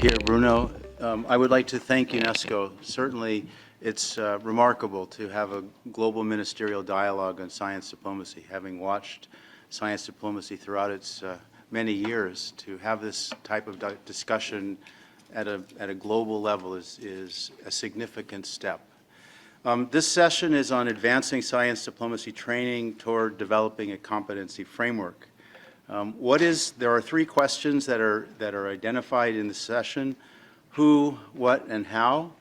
Pierre Bruno. I would like to thank UNESCO. Certainly, it's remarkable to have a global ministerial dialogue on science diplomacy. Having watched science diplomacy throughout its many years, to have this type of discussion at a global level is a significant step. This session is on advancing science diplomacy training toward developing a competency framework. There are three questions that are identified in the session: who, what, and how.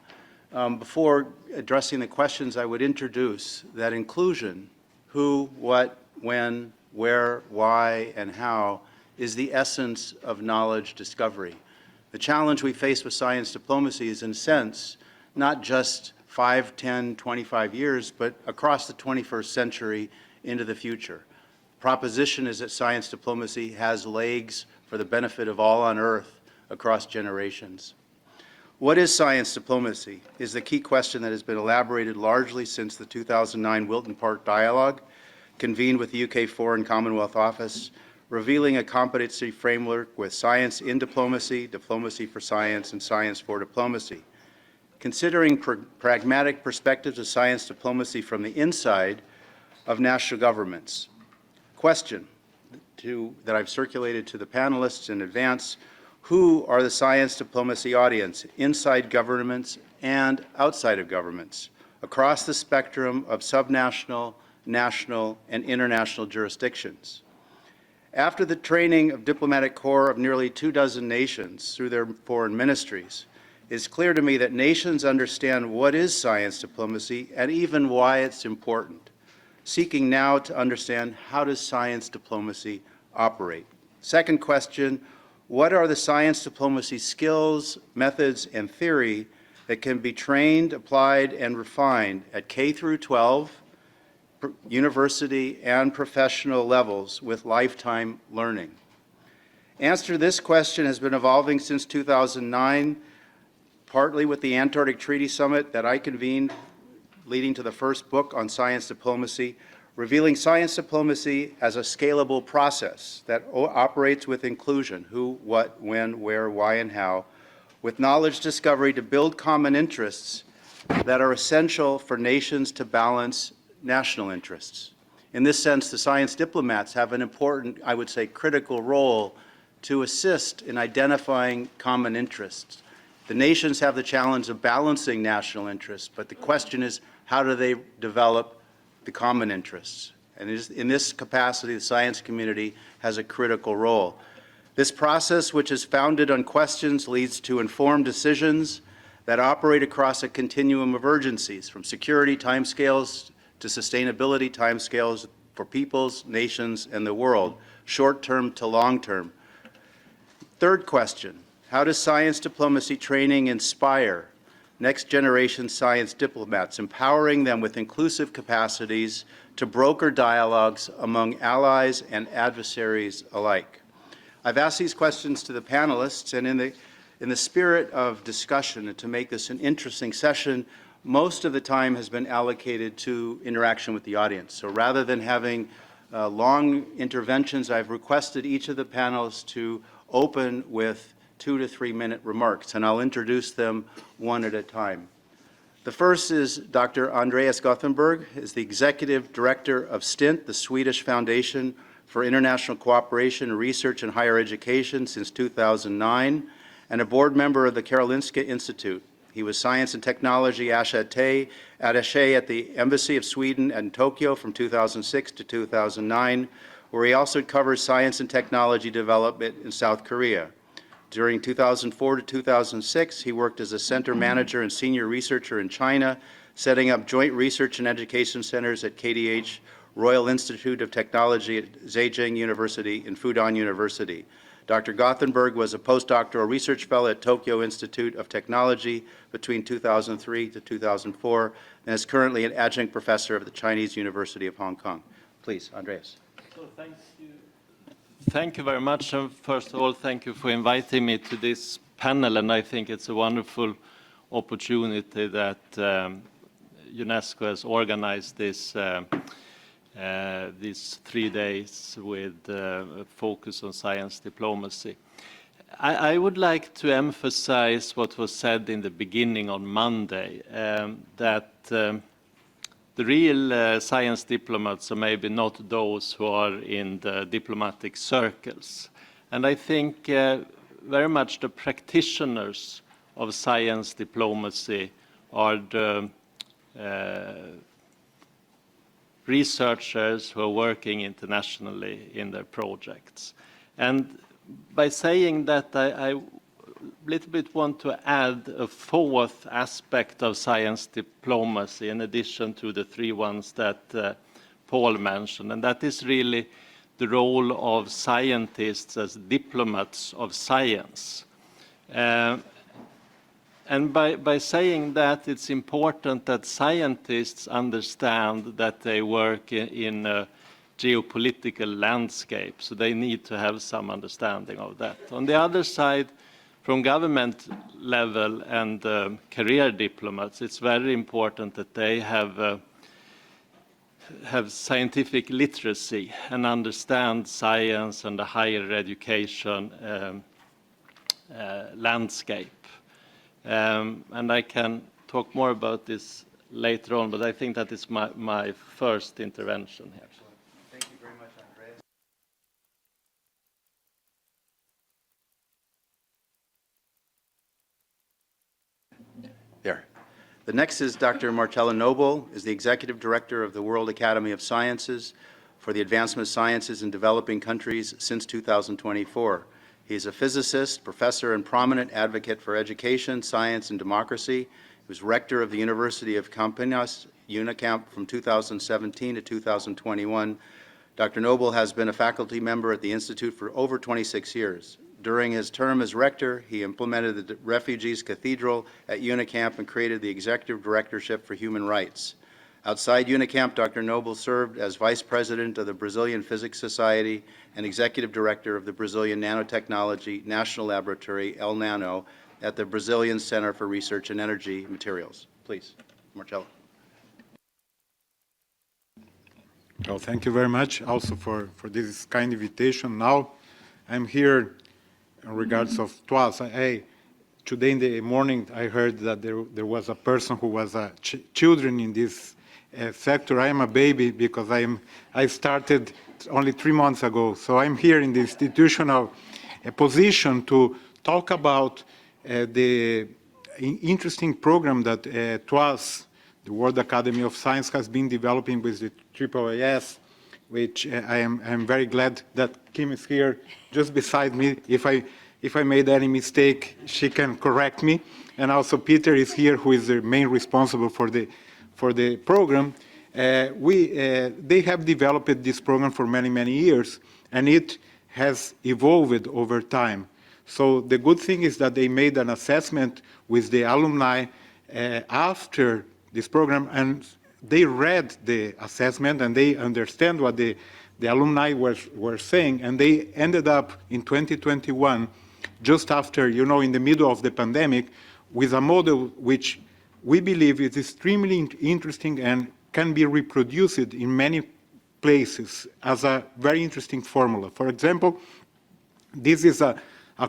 Before addressing the questions, I would introduce that inclusion, who, what, when, where, why, and how, is the essence of knowledge discovery. The challenge we face with science diplomacy is, in a sense, not just 5, 10, 25 years, but across the 21st century into the future. The proposition is that science diplomacy has legs for the benefit of all on Earth across generations. What is science diplomacy is the key question that has been elaborated largely since the 2009 Wilton Park Dialogue, convened with the UK Foreign Commonwealth Office, revealing a competency framework with science in diplomacy, diplomacy for science, and science for diplomacy. Considering pragmatic perspectives of science diplomacy from the inside of national governments. Question that I've circulated to the panelists in advance: who are the science diplomacy audience, inside governments and outside of governments, across the spectrum of subnational, national, and international jurisdictions? After the training of diplomatic corps of nearly 24 nations through their foreign ministries, it's clear to me that nations understand what is science diplomacy and even why it's important, seeking now to understand how does science diplomacy operate. Second question: what are the science diplomacy skills, methods, and theory that can be trained, applied, and refined at K through 12, university, and professional levels with lifetime learning? Answer to this question has been evolving since 2009, partly with the Antarctic Treaty Summit that I convened, leading to the first book on science diplomacy, revealing science diplomacy as a scalable process that operates with inclusion, who, what, when, where, why, and how, with knowledge discovery to build common interests that are essential for nations to balance national interests. In this sense, the science diplomats have an important, I would say, critical role to assist in identifying common interests. The nations have the challenge of balancing national interests, but the question is, how do they develop the common interests? And in this capacity, the science community has a critical role. This process, which is founded on questions, leads to informed decisions that operate across a continuum of urgencies, from security timescales to sustainability timescales for peoples, nations, and the world, short-term to long-term. Third question: how does science diplomacy training inspire next-generation science diplomats, empowering them with inclusive capacities to broker dialogues among allies and adversaries alike? I've asked these questions to the panelists, and in the spirit of discussion and to make this an interesting session, most of the time has been allocated to interaction with the audience. So rather than having long interventions, I've requested each of the panelists to open with 2 to 3 minute remarks, and I'll introduce them one at a time. The first is Dr. Andreas Gothenberg, is the Executive Director of STINT, the Swedish Foundation for International Cooperation, Research, and Higher Education since 2009, and a board member of the Karolinska Institute. He was Science and Technology Attaché at the Embassy of Sweden in Tokyo from 2006 to 2009, where he also covers science and technology development in South Korea. During 2004 to 2006, he worked as a center manager and senior researcher in China, setting up joint research and education centers at KDH, Royal Institute of Technology at Zhejiang University and Fudan University. Dr. Gothenberg was a postdoctoral research fellow at Tokyo Institute of Technology between 2003 to 2004, and is currently an adjunct professor of the Chinese University of Hong Kong. Please, Andreas. So thank you very much. And first of all, thank you for inviting me to this panel, and I think it's a wonderful opportunity that UNESCO has organized this these 3 days with a focus on science diplomacy. I would like to emphasize what was said in the beginning on Monday, that the real science diplomats are maybe not those who are in the diplomatic circles. And I think very much the practitioners of science diplomacy are the researchers who are working internationally in their projects. And by saying that, I little bit want to add a fourth aspect of science diplomacy in addition to the three ones that Paul mentioned, and that is really the role of scientists as diplomats of science. And by saying that, it's important that scientists understand that they work in a geopolitical landscape, so they need to have some understanding of that. On the other side, from government level and career diplomats, it's very important that they have scientific literacy and understand science and the higher education landscape. And I can talk more about this later on, but I think that is my first intervention here. Thank you very much, Andreas. There. The next is Dr. Marcella Noble, is the Executive Director of the World Academy of Sciences for the Advancement of Sciences in Developing Countries since 2024. He is a physicist, professor, and prominent advocate for education, science, and democracy. He was rector of the University of Campinas, UNICAMP, from 2017 to 2021. Dr. Noble has been a faculty member at the Institute for over 26 years. During his term as rector, he implemented the Refugees Cathedral at UNICAMP and created the Executive Directorship for Human Rights. Outside UNICAMP, Dr. Noble served as Vice President of the Brazilian Physics Society and Executive Director of the Brazilian Nanotechnology National Laboratory, El Nano, at the Brazilian Center for Research and Energy Materials. Please, Marcelo. Well, thank you very much also for this kind invitation. Now I'm here in regards of TWAS. Today in the morning I heard that there was a person who was children in this sector. I am a baby because I started only 3 months ago. So I'm here in the institutional position to talk about the interesting program that TWAS, the World Academy of Science, has been developing with the AAAS, which I am very glad that Kim is here just beside me. If I made any mistake, she can correct me. And also Peter is here, who is the main responsible for the program. They have developed this program for many, many years, and it has evolved over time. So the good thing is that they made an assessment with the alumni after this program, and they read the assessment and they understand what the alumni were saying, and they ended up in 2021, just after, in the middle of the pandemic, with a model which we believe is extremely interesting and can be reproduced in many places as a very interesting formula. For example, this is a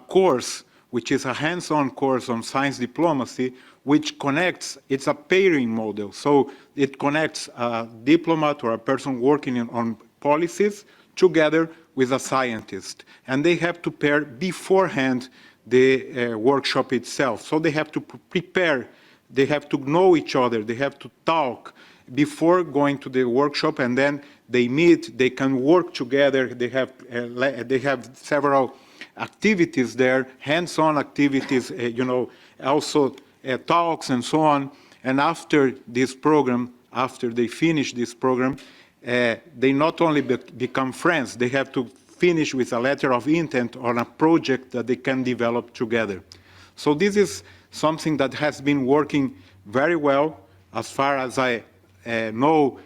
course which is a hands-on course on science diplomacy, which connects, it's a pairing model. So it connects a diplomat or a person working on policies together with a scientist. And they have to pair beforehand the workshop itself. So they have to prepare, they have to know each other, they have to talk before going to the workshop, and then they meet, they can work together, they have several activities there, hands-on activities, also talks and so on. And after this program, after they finish this program, they not only become friends, they have to finish with a letter of intent on a project that they can develop together. So this is something that has been working very well. As far as I know,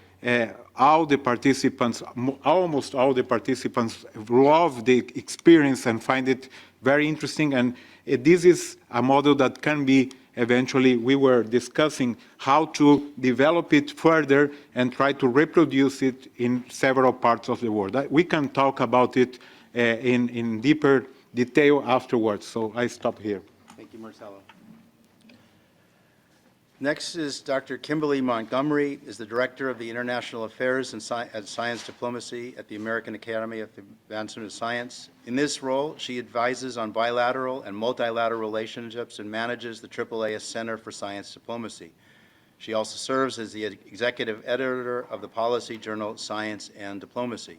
all the participants, almost all the participants, love the experience and find it very interesting. And this is a model that can be eventually, we were discussing how to develop it further and try to reproduce it in several parts of the world. We can talk about it in deeper detail afterwards. So I stop here. Thank you, Marcelo. Next is Dr. Kimberly Montgomery, is the Director of the International Affairs and Science Diplomacy at the American Academy of Advancement of Science. In this role, she advises on bilateral and multilateral relationships and manages the AAAS Center for Science Diplomacy. She also serves as the executive editor of the policy journal Science and Diplomacy.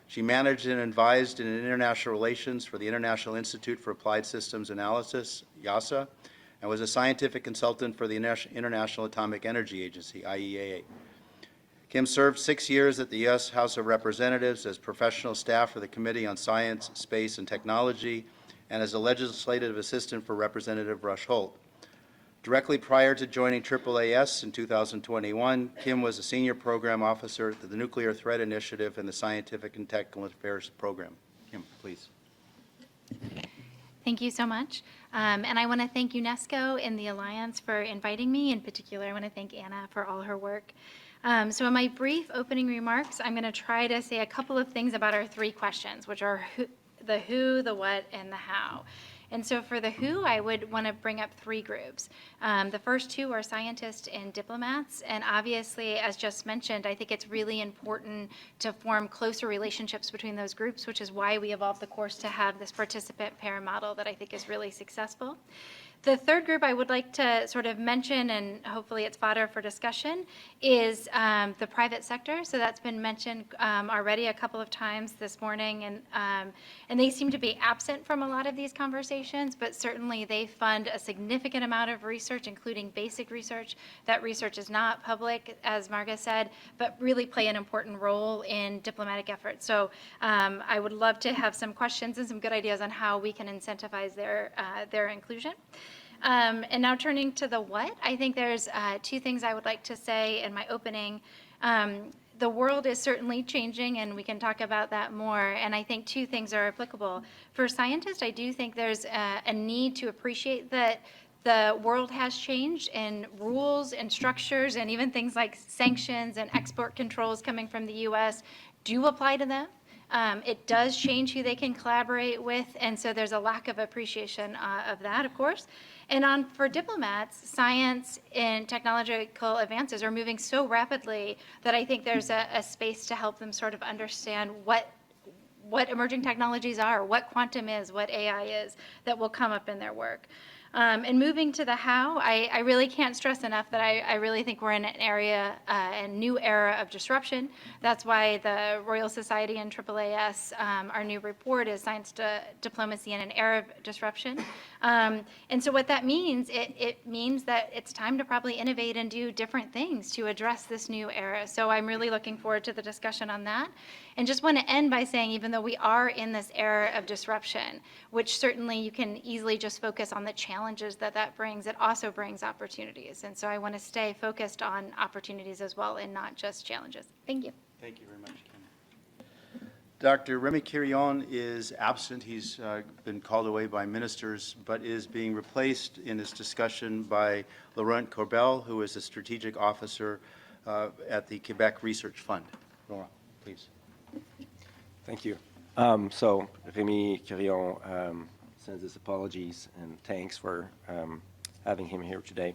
She managed and advised in international relations for the International Institute for Applied Systems Analysis, IASA, and was a scientific consultant for the International Atomic Energy Agency, IAEA. Kim served 6 years at the U.S. House of Representatives as professional staff for the Committee on Science, Space, and Technology, and as a legislative assistant for Representative Rush Holt. Directly prior to joining AAAS in 2021, Kim was a senior program officer at the Nuclear Threat Initiative and the Scientific and Technical Affairs Program. Kim, please. Thank you so much. And I want to thank UNESCO and the Alliance for inviting me. In particular, I want to thank Anna for all her work. So in my brief opening remarks, I'm going to try to say a couple of things about our 3 questions, which are the who, the what, and the how. And so for the who, I would want to bring up 3 groups. The first 2 are scientists and diplomats. And obviously, as just mentioned, I think it's really important to form closer relationships between those groups, which is why we evolved the course to have this participant pair model that I think is really successful. The third group I would like to sort of mention, and hopefully it's fodder for discussion, is the private sector. So that's been mentioned already a couple of times this morning, and they seem to be absent from a lot of these conversations, but certainly they fund a significant amount of research, including basic research. That research is not public, as Marga said, but really play an important role in diplomatic efforts. So I would love to have some questions and some good ideas on how we can incentivize their inclusion. And now turning to the what, I think there's 2 things I would like to say in my opening. The world is certainly changing, and we can talk about that more, and I think 2 things are applicable. For scientists, I do think there's a need to appreciate that the world has changed, and rules and structures and even things like sanctions and export controls coming from the U.S. do apply to them. It does change who they can collaborate with, and so there's a lack of appreciation of that, of course. And for diplomats, science and technological advances are moving so rapidly that I think there's a space to help them sort of understand what emerging technologies are, what quantum is, what AI is, that will come up in their work. And moving to the how, I really can't stress enough that I really think we're in an area, a new era of disruption. That's why the Royal Society and AAAS, our new report is Science Diplomacy in an Era of Disruption. And so what that means, it means that it's time to probably innovate and do different things to address this new era. So I'm really looking forward to the discussion on that. And just want to end by saying, even though we are in this era of disruption, which certainly you can easily just focus on the challenges that brings, it also brings opportunities. And so I want to stay focused on opportunities as well and not just challenges. Thank you. Thank you very much, Kim. Dr. Remy Quirion is absent. He's been called away by ministers, but is being replaced in this discussion by Laurent Corbel, who is a strategic officer at the Quebec Research Fund. Laurent, please. Thank you. So Remy Quirion sends his apologies and thanks for having him here today.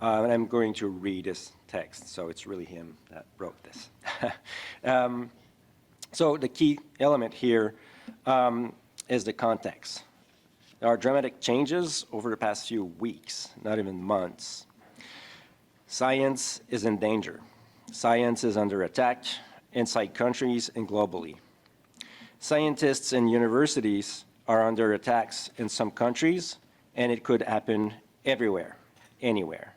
And I'm going to read his text, so it's really him that wrote this. So the key element here is the context. There are dramatic changes over the past few weeks, not even months. Science is in danger. Science is under attack inside countries and globally. Scientists and universities are under attacks in some countries, and it could happen everywhere, anywhere.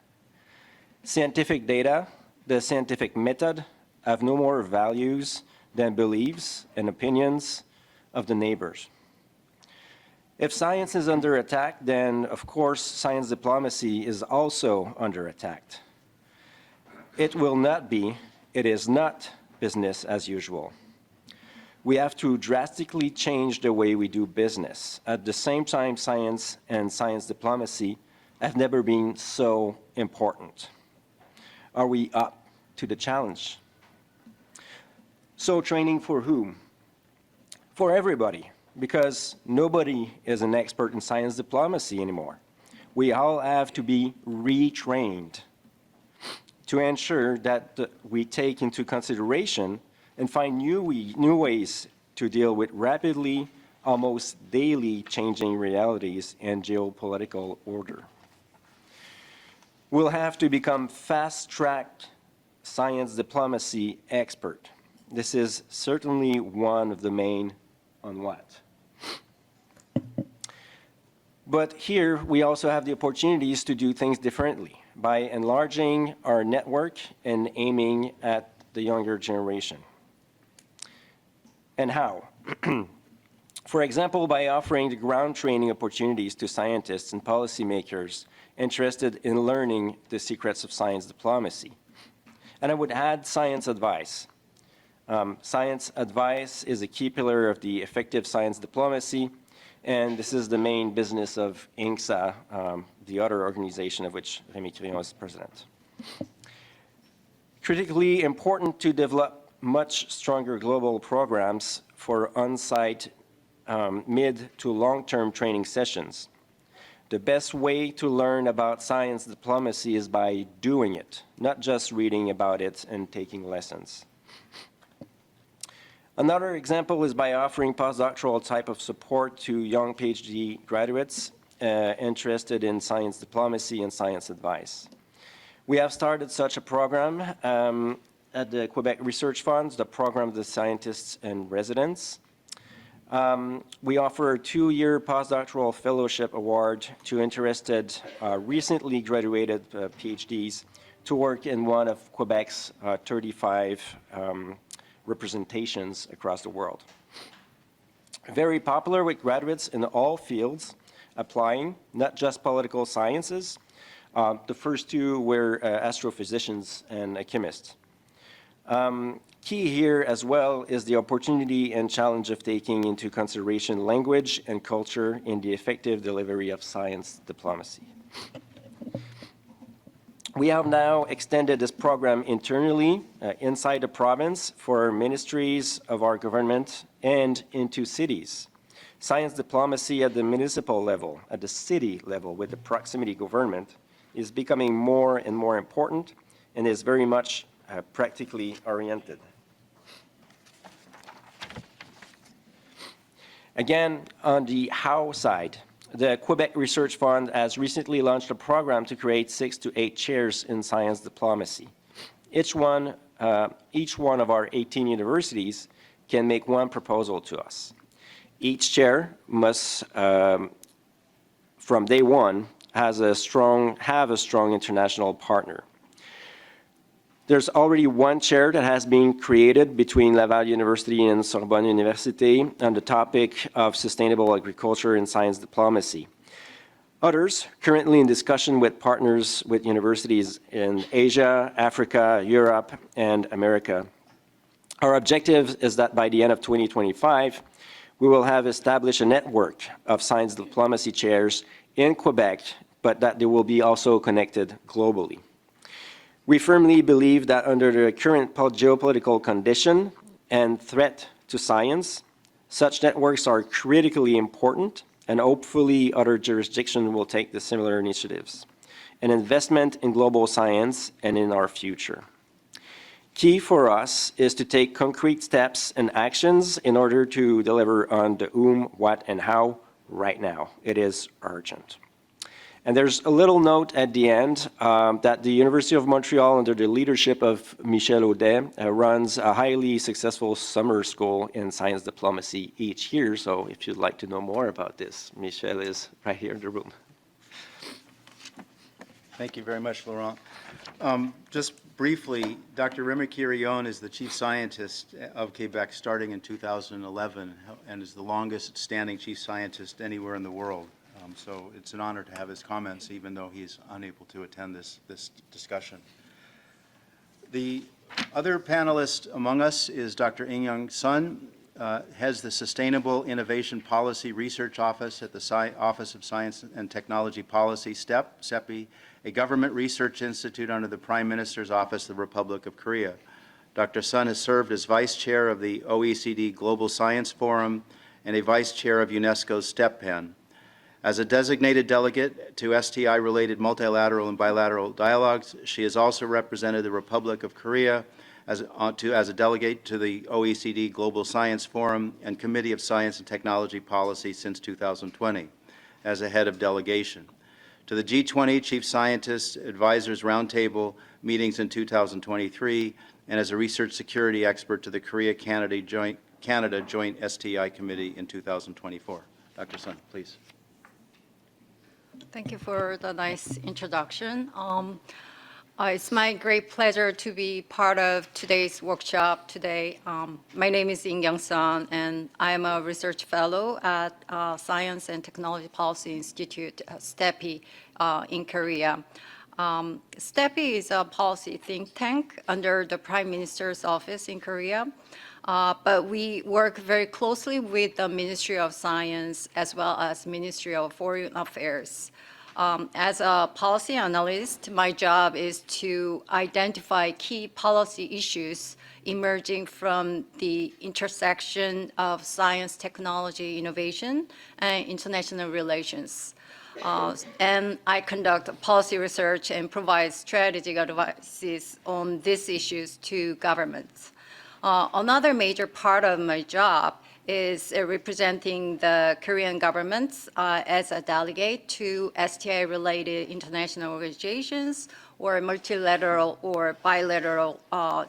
Scientific data, the scientific method, have no more values than beliefs and opinions of the neighbors. If science is under attack, then of course science diplomacy is also under attack. It will not be, it is not business as usual. We have to drastically change the way we do business. At the same time, science and science diplomacy have never been so important. Are we up to the challenge? So training for whom? For everybody. because nobody is an expert in science diplomacy anymore. We all have to be retrained to ensure that we take into consideration and find new ways to deal with rapidly, almost daily changing realities and geopolitical order. We'll have to become fast-track science diplomacy expert. This is certainly one of the main on what. But here we also have the opportunities to do things differently by enlarging our network and aiming at the younger generation. And how? For example, by offering the ground training opportunities to scientists and policymakers interested in learning the secrets of science diplomacy. And I would add science advice. Science advice is a key pillar of the effective science diplomacy, and this is the main business of INCSA, the other organization of which Rémy Crillon is president. Critically important to develop much stronger global programs for on-site mid to long-term training sessions. The best way to learn about science diplomacy is by doing it, not just reading about it and taking lessons. Another example is by offering postdoctoral type of support to young PhD graduates interested in science diplomacy and science advice. We have started such a program at the Quebec Research Funds, the program of the scientists and residents. We offer a 2-year postdoctoral fellowship award to interested recently graduated PhDs to work in one of Quebec's 35 representations across the world. Very popular with graduates in all fields applying, not just political sciences. The first two were astrophysicians and chemists. Key here as well is the opportunity and challenge of taking into consideration language and culture in the effective delivery of science diplomacy. We have now extended this program internally inside the province for ministries of our government and into cities. Science diplomacy at the municipal level, at the city level with the proximity government is becoming more and more important and is very much practically oriented. Again, on the how side, the Quebec Research Fund has recently launched a program to create 6 to 8 chairs in science diplomacy. Each one of our 18 universities can make one proposal to us. Each chair must, from day one, have a strong international partner. There's already one chair that has been created between Laval University and Sorbonne University on the topic of sustainable agriculture and science diplomacy. Others currently in discussion with partners with universities in Asia, Africa, Europe, and America. Our objective is that by the end of 2025, we will have established a network of science diplomacy chairs in Quebec, but that they will be also connected globally. We firmly believe that under the current geopolitical condition and threat to science, such networks are critically important, and hopefully other jurisdictions will take the similar initiatives. An investment in global science and in our future. Key for us is to take concrete steps and actions in order to deliver on the whom, what, and how right now. It is urgent. And there's a little note at the end that the University of Montreal, under the leadership of Michel Audet, runs a highly successful summer school in science diplomacy each year. So if you'd like to know more about this, Michel is right here in the room. Thank you very much, Laurent. Just briefly, Dr. Rémy Crillon is the chief scientist of Quebec starting in 2011 and is the longest standing chief scientist anywhere in the world. So it's an honor to have his comments, even though he's unable to attend this discussion. The other panelist among us is Dr. In-Young Sun, heads the Sustainable Innovation Policy Research Office at the Office of Science and Technology Policy, CEPI, a government research institute under the Prime Minister's Office of the Republic of Korea. Dr. Sun has served as vice chair of the OECD Global Science Forum and a vice chair of UNESCO's STEP Pen. As a designated delegate to STI-related multilateral and bilateral dialogues, she has also represented the Republic of Korea as a delegate to the OECD Global Science Forum and Committee of Science and Technology Policy since 2020 as a head of delegation, to the G20 Chief Scientists Advisors Roundtable meetings in 2023, and as a research security expert to the Korea-Canada Joint STI Committee in 2024. Dr. Sun, please. Thank you for the nice introduction. It's my great pleasure to be part of today's workshop today. My name is In-Young Sun, and I am a research fellow at Science and Technology Policy Institute, STEPI, in Korea. STEPI is a policy think tank under the Prime Minister's office in Korea, but we work very closely with the Ministry of Science as well as Ministry of Foreign Affairs. As a policy analyst, my job is to identify key policy issues emerging from the intersection of science, technology, innovation, and international relations. And I conduct policy research and provide strategic advices on these issues to governments. Another major part of my job is representing the Korean government as a delegate to STI-related international organizations or multilateral or bilateral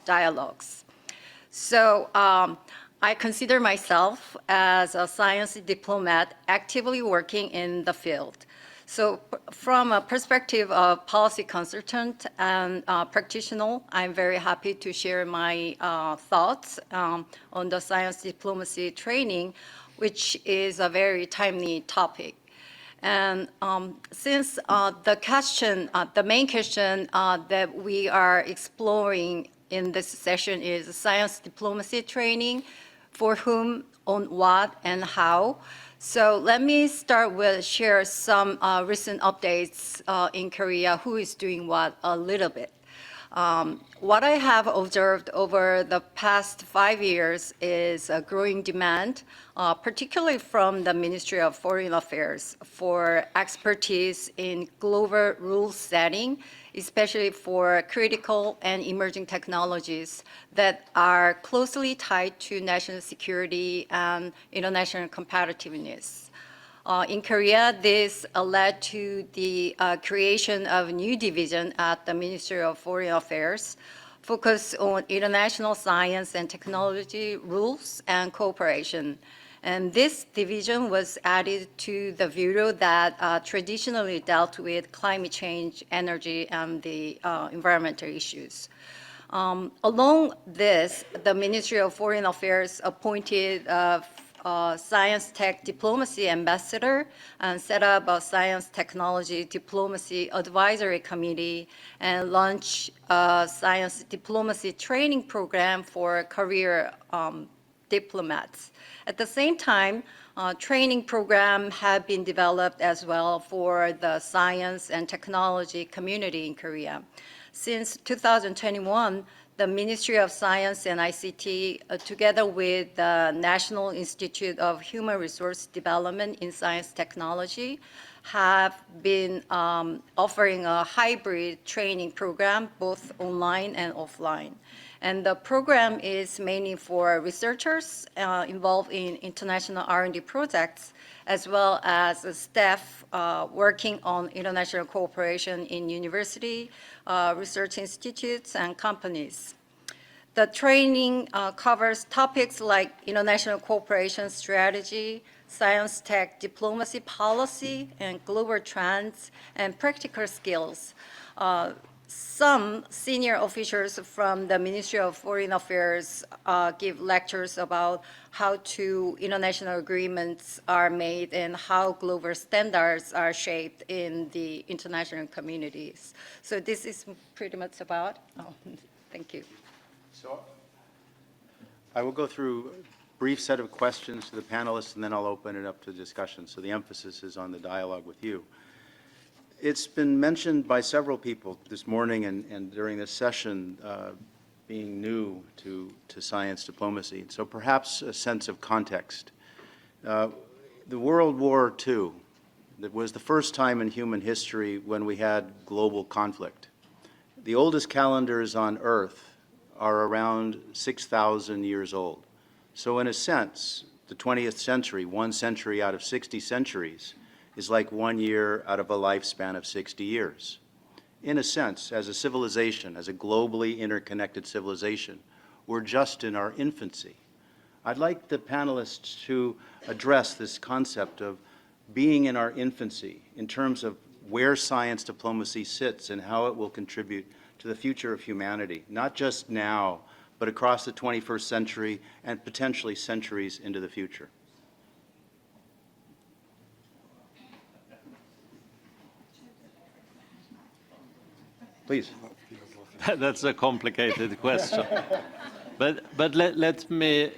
dialogues. So I consider myself as a science diplomat actively working in the field. So from a perspective of policy consultant and practitioner, I'm very happy to share my thoughts on the science diplomacy training, which is a very timely topic. And since the main question that we are exploring in this session is science diplomacy training, for whom, on what, and how. So let me start with share some recent updates in Korea, who is doing what a little bit. What I have observed over the past 5 years is a growing demand, particularly from the Ministry of Foreign Affairs, for expertise in global rule setting, especially for critical and emerging technologies that are closely tied to national security and international competitiveness. In Korea, this led to the creation of a new division at the Ministry of Foreign Affairs, focused on international science and technology rules and cooperation. And this division was added to the bureau that traditionally dealt with climate change, energy, and the environmental issues. Along this, the Ministry of Foreign Affairs appointed Science Tech Diplomacy Ambassador and set up a Science Technology Diplomacy Advisory Committee and launched a Science Diplomacy Training Program for career diplomats. At the same time, training programs have been developed as well for the science and technology community in Korea. Since 2021, the Ministry of Science and ICT, together with the National Institute of Human Resource Development in Science Technology, have been offering a hybrid training program, both online and offline. And the program is mainly for researchers involved in international R&D projects, as well as staff working on international cooperation in university, research institutes, and companies. The training covers topics like international cooperation strategy, science tech diplomacy policy, and global trends, and practical skills. Some senior officials from the Ministry of Foreign Affairs give lectures about how international agreements are made and how global standards are shaped in the international communities. So this is pretty much about. Thank you. So I will go through a brief set of questions to the panelists, and then I'll open it up to discussion. So the emphasis is on the dialogue with you. It's been mentioned by several people this morning and during this session being new to science diplomacy. So perhaps a sense of context. The World War II, that was the first time in human history when we had global conflict. The oldest calendars on Earth are around 6,000 years old. So in a sense, the 20th century, 1 century out of 60 centuries, is like 1 year out of a lifespan of 60 years. In a sense, as a civilization, as a globally interconnected civilization, we're just in our infancy. I'd like the panelists to address this concept of being in our infancy in terms of where science diplomacy sits and how it will contribute to the future of humanity, not just now, but across the 21st century and potentially centuries into the future. Please. That's a complicated question. But let me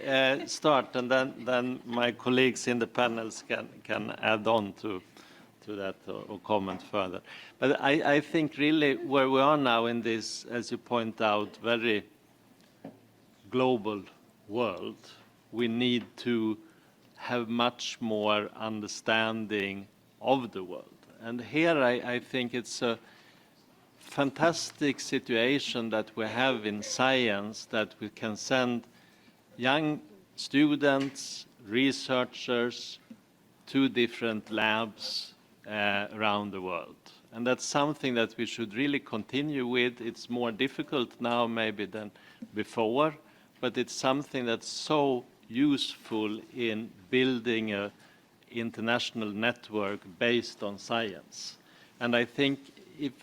start, and then my colleagues in the panels can add on to that or comment further. But I think really where we are now in this, as you point out, very global world, we need to have much more understanding of the world. And here I think it's a fantastic situation that we have in science, that we can send young students, researchers to different labs around the world. And that's something that we should really continue with. It's more difficult now maybe than before, but it's something that's so useful in building an international network based on science. And I think if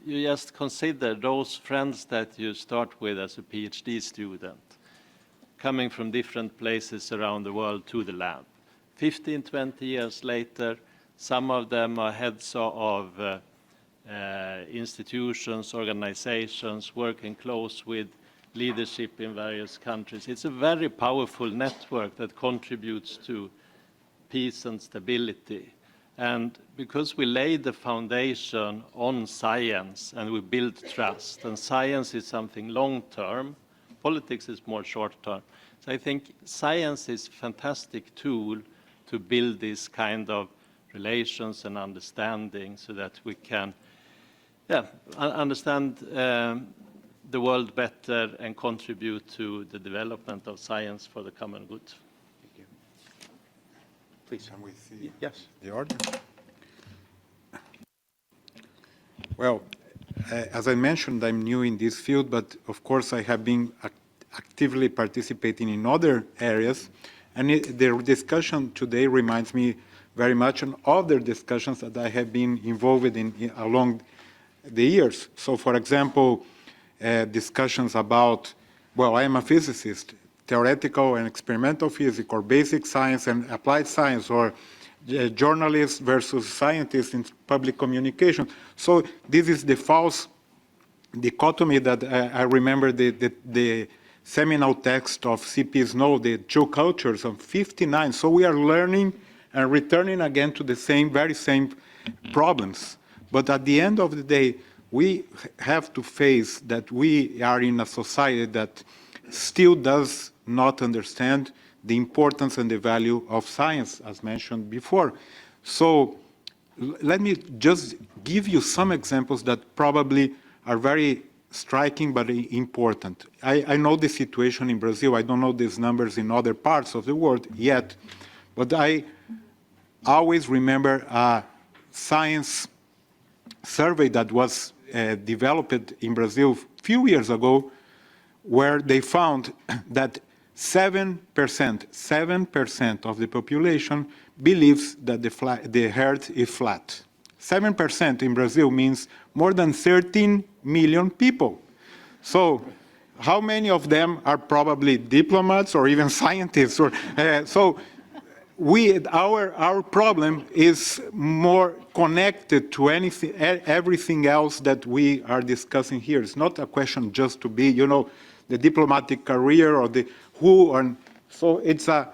you just consider those friends that you start with as a PhD student, coming from different places around the world to the lab. 15, 20 years later, some of them are heads of institutions, organizations, working close with leadership in various countries. It's a very powerful network that contributes to peace and stability. And because we lay the foundation on science and we build trust, and science is something long-term, politics is more short-term. So I think science is a fantastic tool to build this kind of relations and understanding so that we can understand the world better and contribute to the development of science for the common good. Please. Can we see Yes. the order? Well, as I mentioned, I'm new in this field, but of course I have been actively participating in other areas. And the discussion today reminds me very much of other discussions that I have been involved in along the years. So, for example, discussions about, well, I am a physicist, theoretical and experimental physics, or basic science and applied science, or journalists versus scientists in public communication. So this is the false dichotomy that I remember the seminal text of C.P. Snow, the two cultures of 59. So we are learning and returning again to the very same problems. But at the end of the day, we have to face that we are in a society that still does not understand the importance and the value of science, as mentioned before. So let me just give you some examples that probably are very striking but important. I know the situation in Brazil. I don't know these numbers in other parts of the world yet, but I always remember a science survey that was developed in Brazil a few years ago, where they found that 7% of the population believes that the earth is flat. 7% in Brazil means more than 13 million people. So how many of them are probably diplomats or even scientists? So our problem is more connected to everything else that we are discussing here. It's not a question just to be, the diplomatic career or the who. So it's a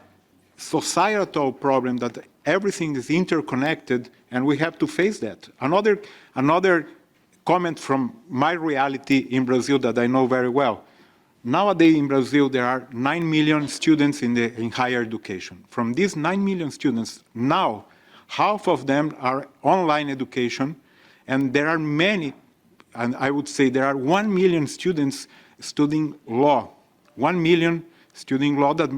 societal problem that everything is interconnected, and we have to face that. Another comment from my reality in Brazil that I know very well. Nowadays in Brazil, there are 9 million students in higher education. From these 9 million students, now half of them are online education, and there are many, and I would say there are 1 million students studying law. 1 million studying law that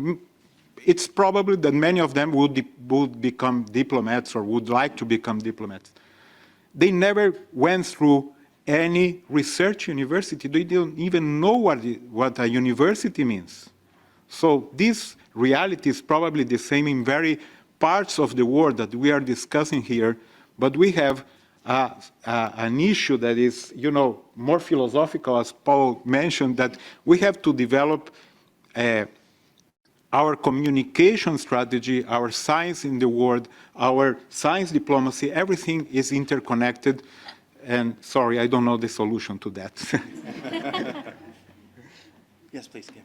it's probably that many of them would become diplomats or would like to become diplomats. They never went through any research university. They don't even know what a university means. So this reality is probably the same in very parts of the world that we are discussing here, but we have an issue that is, more philosophical, as Paul mentioned, that we have to develop our communication strategy, our science in the world, our science diplomacy, everything is interconnected. And sorry, I don't know the solution to that. Yes, please, Kim.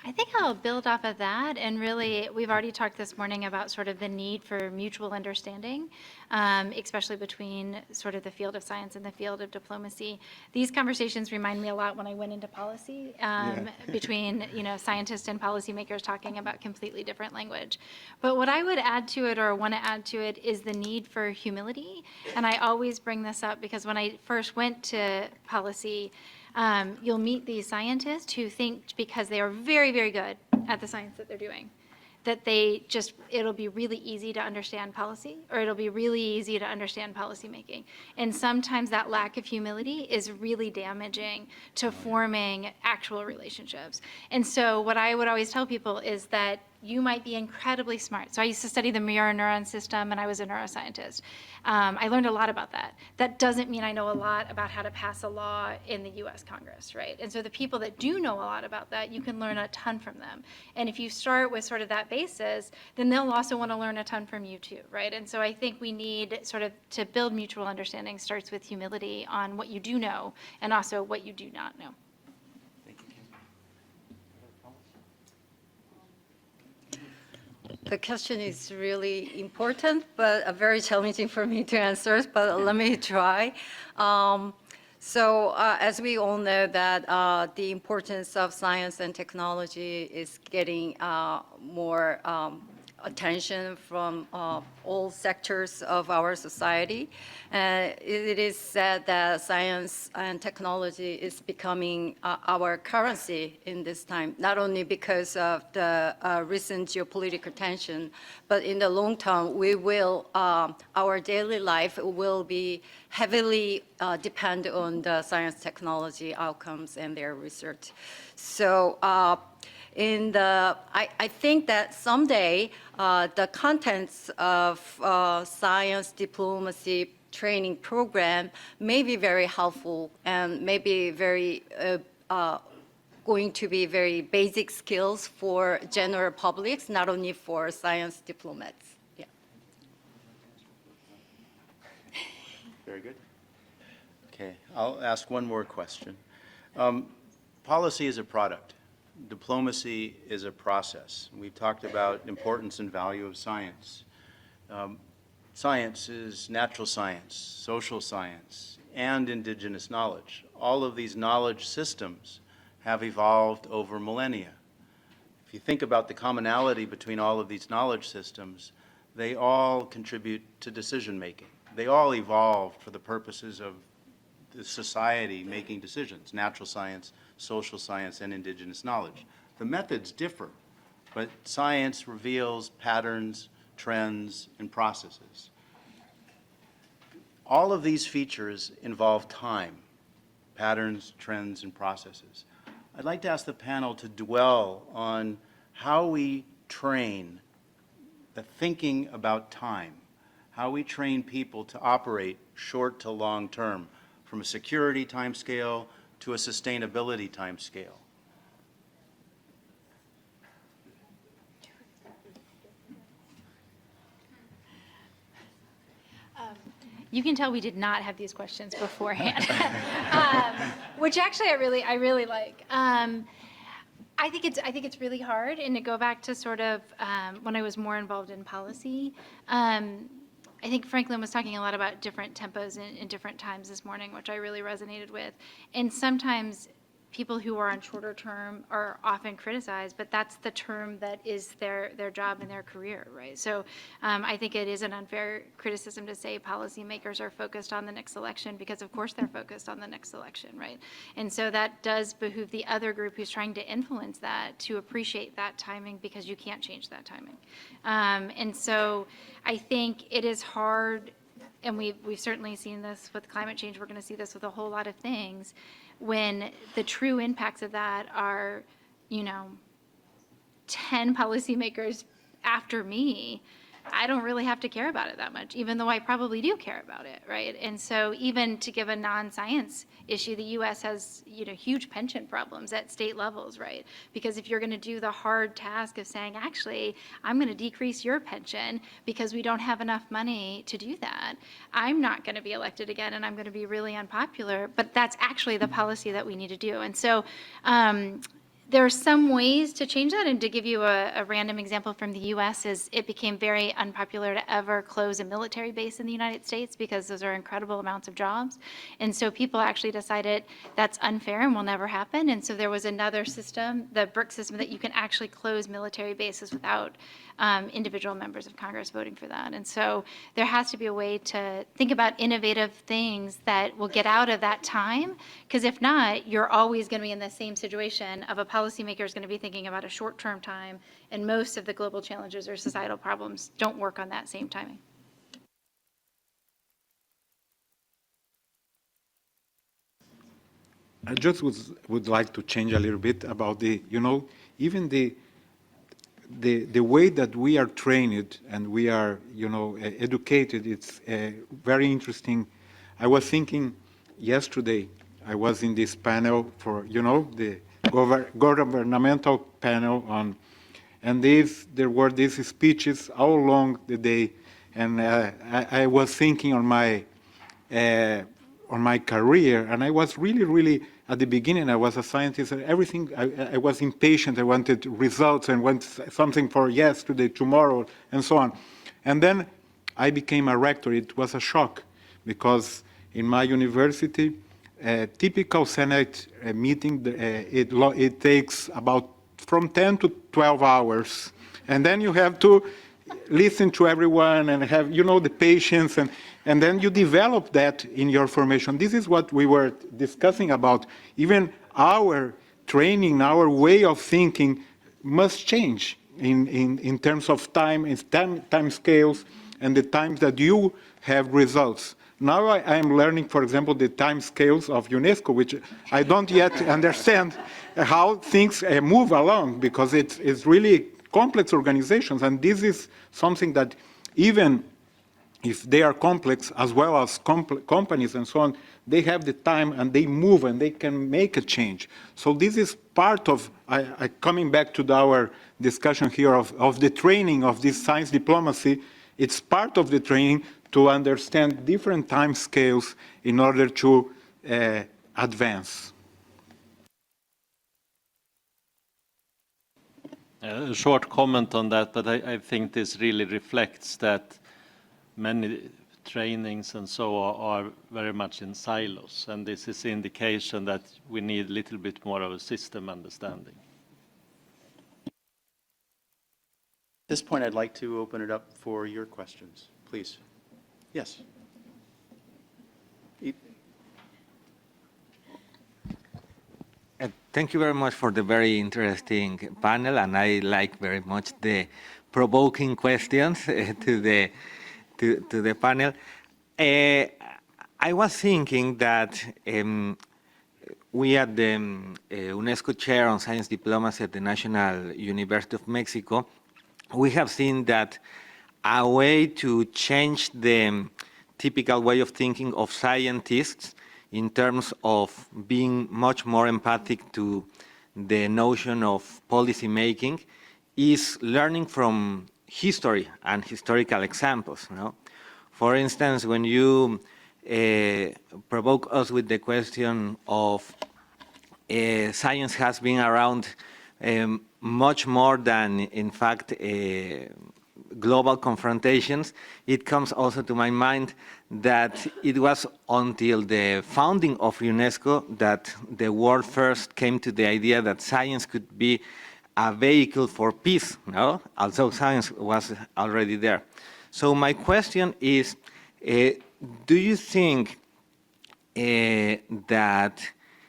I think I'll build off of that, and really, we've already talked this morning about sort of the need for mutual understanding, especially between sort of the field of science and the field of diplomacy. These conversations remind me a lot when I went into policy, between scientists and policymakers talking about completely different language. But what I would add to it, or want to add to it, is the need for humility. And I always bring this up because when I first went to policy, you'll meet these scientists who think because they are very, very good at the science that they're doing, that it'll be really easy to understand policy, or it'll be really easy to understand policymaking. And sometimes that lack of humility is really damaging to forming actual relationships. And so what I would always tell people is that you might be incredibly smart. So I used to study the mirror neuron system, and I was a neuroscientist. I learned a lot about that. That doesn't mean I know a lot about how to pass a law in the US Congress, right? And so the people that do know a lot about that, you can learn a ton from them. And if you start with sort of that basis, then they'll also want to learn a ton from you too, right? And so I think we need sort of to build mutual understanding starts with humility on what you do know and also what you do not know. The question is really important, but very challenging for me to answer, but let me try. As we all know that the importance of science and technology is getting more attention from all sectors of our society. It is said that science and technology is becoming our currency in this time, not only because of the recent geopolitical tension, but in the long term, our daily life will be heavily depend on the science technology outcomes and their research. So I think that someday the contents of science diplomacy training program may be very helpful and maybe very going to be very basic skills for general publics, not only for science diplomats. Yeah. Very good. Okay, I'll ask one more question. Policy is a product. Diplomacy is a process. We've talked about importance and value of science. Science is natural science, social science, and indigenous knowledge. All of these knowledge systems have evolved over millennia. If you think about the commonality between all of these knowledge systems, they all contribute to decision making. They all evolved for the purposes of the society making decisions, natural science, social science, and indigenous knowledge. The methods differ, but science reveals patterns, trends, and processes. All of these features involve time, patterns, trends, and processes. I'd like to ask the panel to dwell on how we train the thinking about time, how we train people to operate short to long term, from a security timescale to a sustainability timescale. You can tell we did not have these questions beforehand, which actually I really like. I think it's really hard, and to go back to sort of when I was more involved in policy. I think Franklin was talking a lot about different tempos in different times this morning, which I really resonated with. And sometimes people who are on shorter term are often criticized, but that's the term that is their job and their career, right? So I think it is an unfair criticism to say policymakers are focused on the next election, because of course they're focused on the next election, right? And so that does behoove the other group who's trying to influence that to appreciate that timing, because you can't change that timing. And so I think it is hard, and we've certainly seen this with climate change, we're going to see this with a whole lot of things, when the true impacts of that are, 10 policymakers after me, I don't really have to care about it that much, even though I probably do care about it, right? And so even to give a non-science issue, the U.S. has, huge pension problems at state levels, right? Because if you're going to do the hard task of saying, actually, I'm going to decrease your pension because we don't have enough money to do that, I'm not going to be elected again, and I'm going to be really unpopular, but that's actually the policy that we need to do. And so there are some ways to change that, and to give you a random example from the U.S. is it became very unpopular to ever close a military base in the United States, because those are incredible amounts of jobs. And so people actually decided that's unfair and will never happen. And so there was another system, the BRIC system, that you can actually close military bases without individual members of Congress voting for that. And so there has to be a way to think about innovative things that will get out of that time, because if not, you're always going to be in the same situation of a policymaker is going to be thinking about a short-term time, and most of the global challenges or societal problems don't work on that same timing. I just would like to change a little bit about even the way that we are trained and we are, educated. It's very interesting. I was thinking yesterday, I was in this panel for, the governmental panel on, and there were these speeches all along the day, and I was thinking on my career, and I was really, at the beginning, I was a scientist, and everything, I was impatient, I wanted results, and want something for yesterday, tomorrow, and so on. And then I became a rector. It was a shock, because in my university, a typical Senate meeting, it takes about from 10 to 12 hours. And then you have to listen to everyone and have, the patience, and then you develop that in your formation. This is what we were discussing about. Even our training, our way of thinking must change in terms of time, in time scales, and the times that you have results. Now I am learning, for example, the time scales of UNESCO, which I don't yet understand how things move along, because it's really complex organizations, and this is something that even if they are complex, as well as companies and so on, they have the time and they move and they can make a change. So this is part of, coming back to our discussion here of the training of this science diplomacy, it's part of the training to understand different time scales in order to advance. A short comment on that, but I think this really reflects that many trainings and so on are very much in silos, and this is an indication that we need a little bit more of a system understanding. At this point, I'd like to open it up for your questions, please. Yes. Thank you very much for the very interesting panel, and I like very much the provoking questions to the panel. I was thinking that we at the UNESCO Chair on Science Diplomacy at the National University of Mexico, we have seen that a way to change the typical way of thinking of scientists in terms of being much more empathic to the notion of policy making is learning from history and historical examples. For instance, when you provoke us with the question of science has been around much more than, in fact, global confrontations, it comes also to my mind that it was until the founding of UNESCO that the world first came to the idea that science could be a vehicle for peace, no? Although science was already there. So my question is, do you think that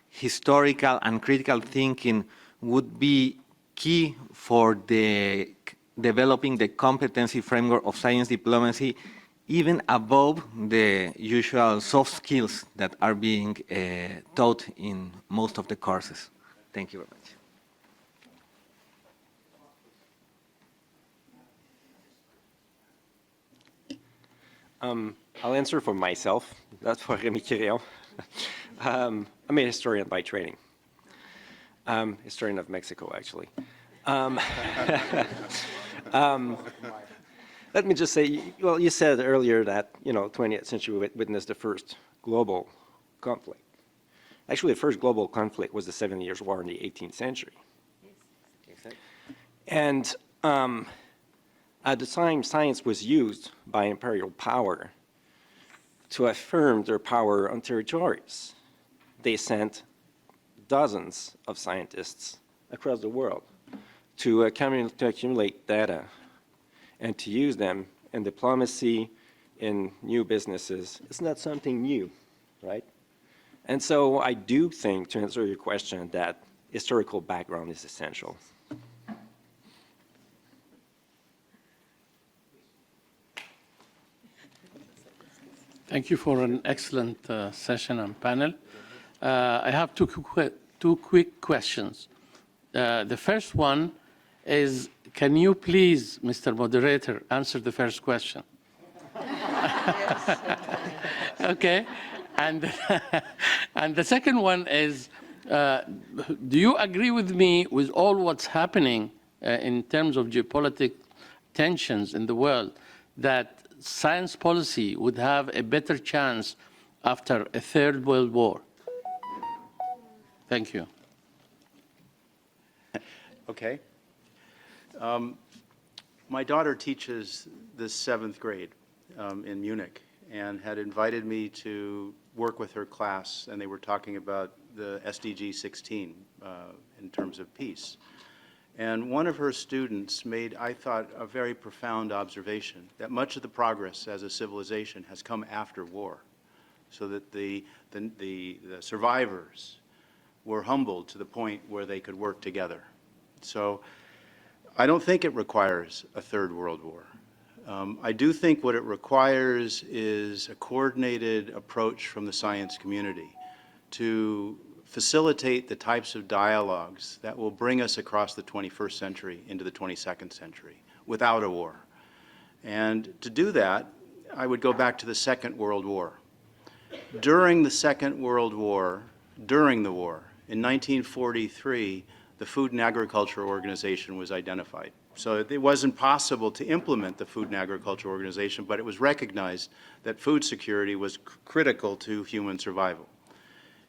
historical and critical thinking would be key for developing the competency framework of science diplomacy, even above the usual soft skills that are being taught in most of the courses? Thank you very much. I'll answer for myself. That's for Ministerial. I'm a historian by training. Historian of Mexico, actually. Let me just say, well, you said earlier that, 20th century witnessed the first global conflict. Actually, the first global conflict was the 7 Years' War in the 18th century. And at the time, science was used by imperial power to affirm their power on territories. They sent dozens of scientists across the world to accumulate data and to use them in diplomacy, in new businesses. It's not something new, right? And so I do think, to answer your question, that historical background is essential. Thank you for an excellent session and panel. I have two quick questions. The first one is, can you please, Mr. Moderator, answer the first question? Okay. And, and the second one is, do you agree with me with all what's happening in terms of geopolitical tensions in the world, that science policy would have a better chance after a third world war? Thank you. Okay. My daughter teaches the 7th grade in Munich and had invited me to work with her class, and they were talking about the SDG 16 in terms of peace. And one of her students made, I thought, a very profound observation, that much of the progress as a civilization has come after war, so that the survivors were humbled to the point where they could work together. So I don't think it requires a third world war. I do think what it requires is a coordinated approach from the science community to facilitate the types of dialogues that will bring us across the 21st century into the 22nd century without a war. And to do that, I would go back to the Second World War. During the Second World War, during the war, in 1943, the Food and Agriculture Organization was identified. So it wasn't possible to implement the Food and Agriculture Organization, but it was recognized that food security was critical to human survival.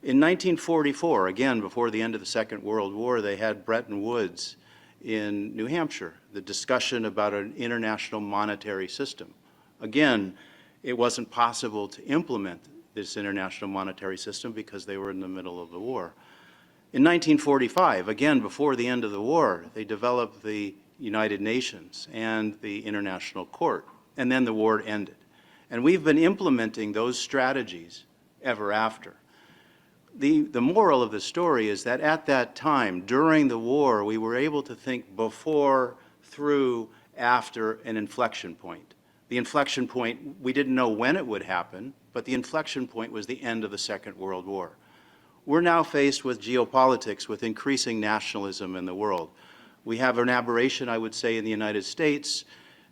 In 1944, again, before the end of the Second World War, they had Bretton Woods in New Hampshire, the discussion about an international monetary system. Again, it wasn't possible to implement this international monetary system because they were in the middle of the war. In 1945, again, before the end of the war, they developed the United Nations and the International Court, and then the war ended. And we've been implementing those strategies ever after. The moral of the story is that at that time, during the war, we were able to think before, through, after an inflection point. The inflection point, we didn't know when it would happen, but the inflection point was the end of the Second World War. We're now faced with geopolitics, with increasing nationalism in the world. We have an aberration, I would say, in the United States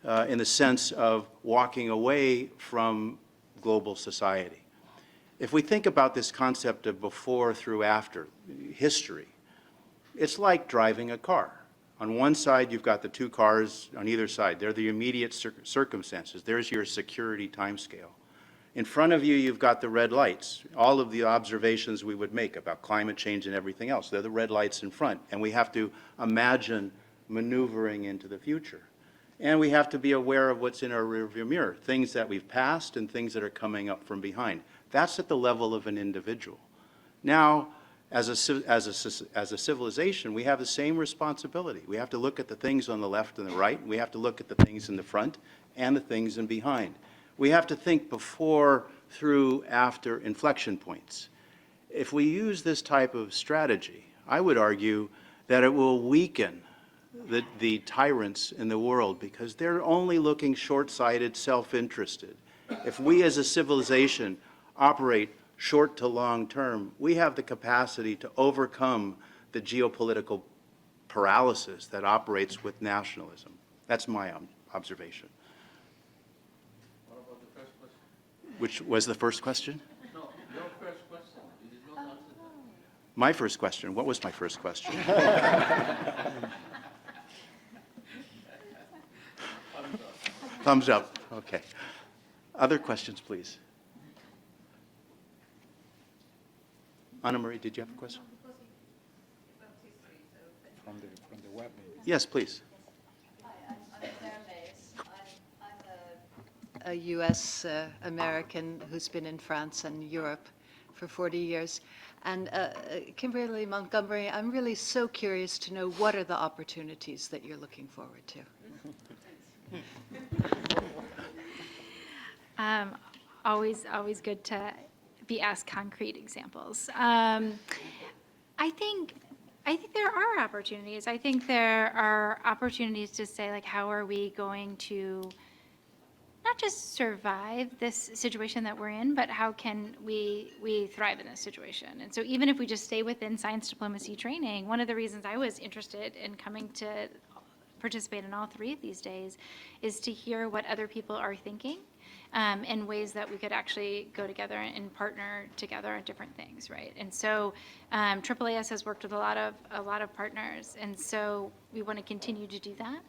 in the sense of walking away from global society. If we think about this concept of before, through, after, history, it's like driving a car. On one side, you've got the two cars on either side. They're the immediate circumstances. There's your security timescale. In front of you, you've got the red lights. All of the observations we would make about climate change and everything else, they're the red lights in front. And we have to imagine maneuvering into the future. And we have to be aware of what's in our rearview mirror, things that we've passed and things that are coming up from behind. That's at the level of an individual. Now, as a civilization, we have the same responsibility. We have to look at the things on the left and the right. We have to look at the things in the front and the things in behind. We have to think before, through, after inflection points. If we use this type of strategy, I would argue that it will weaken the tyrants in the world because they're only looking short-sighted, self-interested. If we as a civilization operate short to long term, we have the capacity to overcome the geopolitical paralysis that operates with nationalism. That's my observation. What about the first question? Which was the first question? No, your first question. You did not answer that. My first question. What was my first question? Thumbs up. Okay. Other questions, please. Anna Marie, did you have a question? From the web, maybe. Yes, please. Hi, I'm Claire Mays. I'm a U.S. American who's been in France and Europe for 40 years. And Kimberly Montgomery, I'm really so curious to know what are the opportunities that you're looking forward to? Always good to be asked concrete examples. I think there are opportunities. I think there are opportunities to say, like, how are we going to not just survive this situation that we're in, but how can we thrive in this situation? And so even if we just stay within science diplomacy training, one of the reasons I was interested in coming to participate in all three of these days is to hear what other people are thinking and ways that we could actually go together and partner together on different things, right? And so AAAS has worked with a lot of partners, and so we want to continue to do that.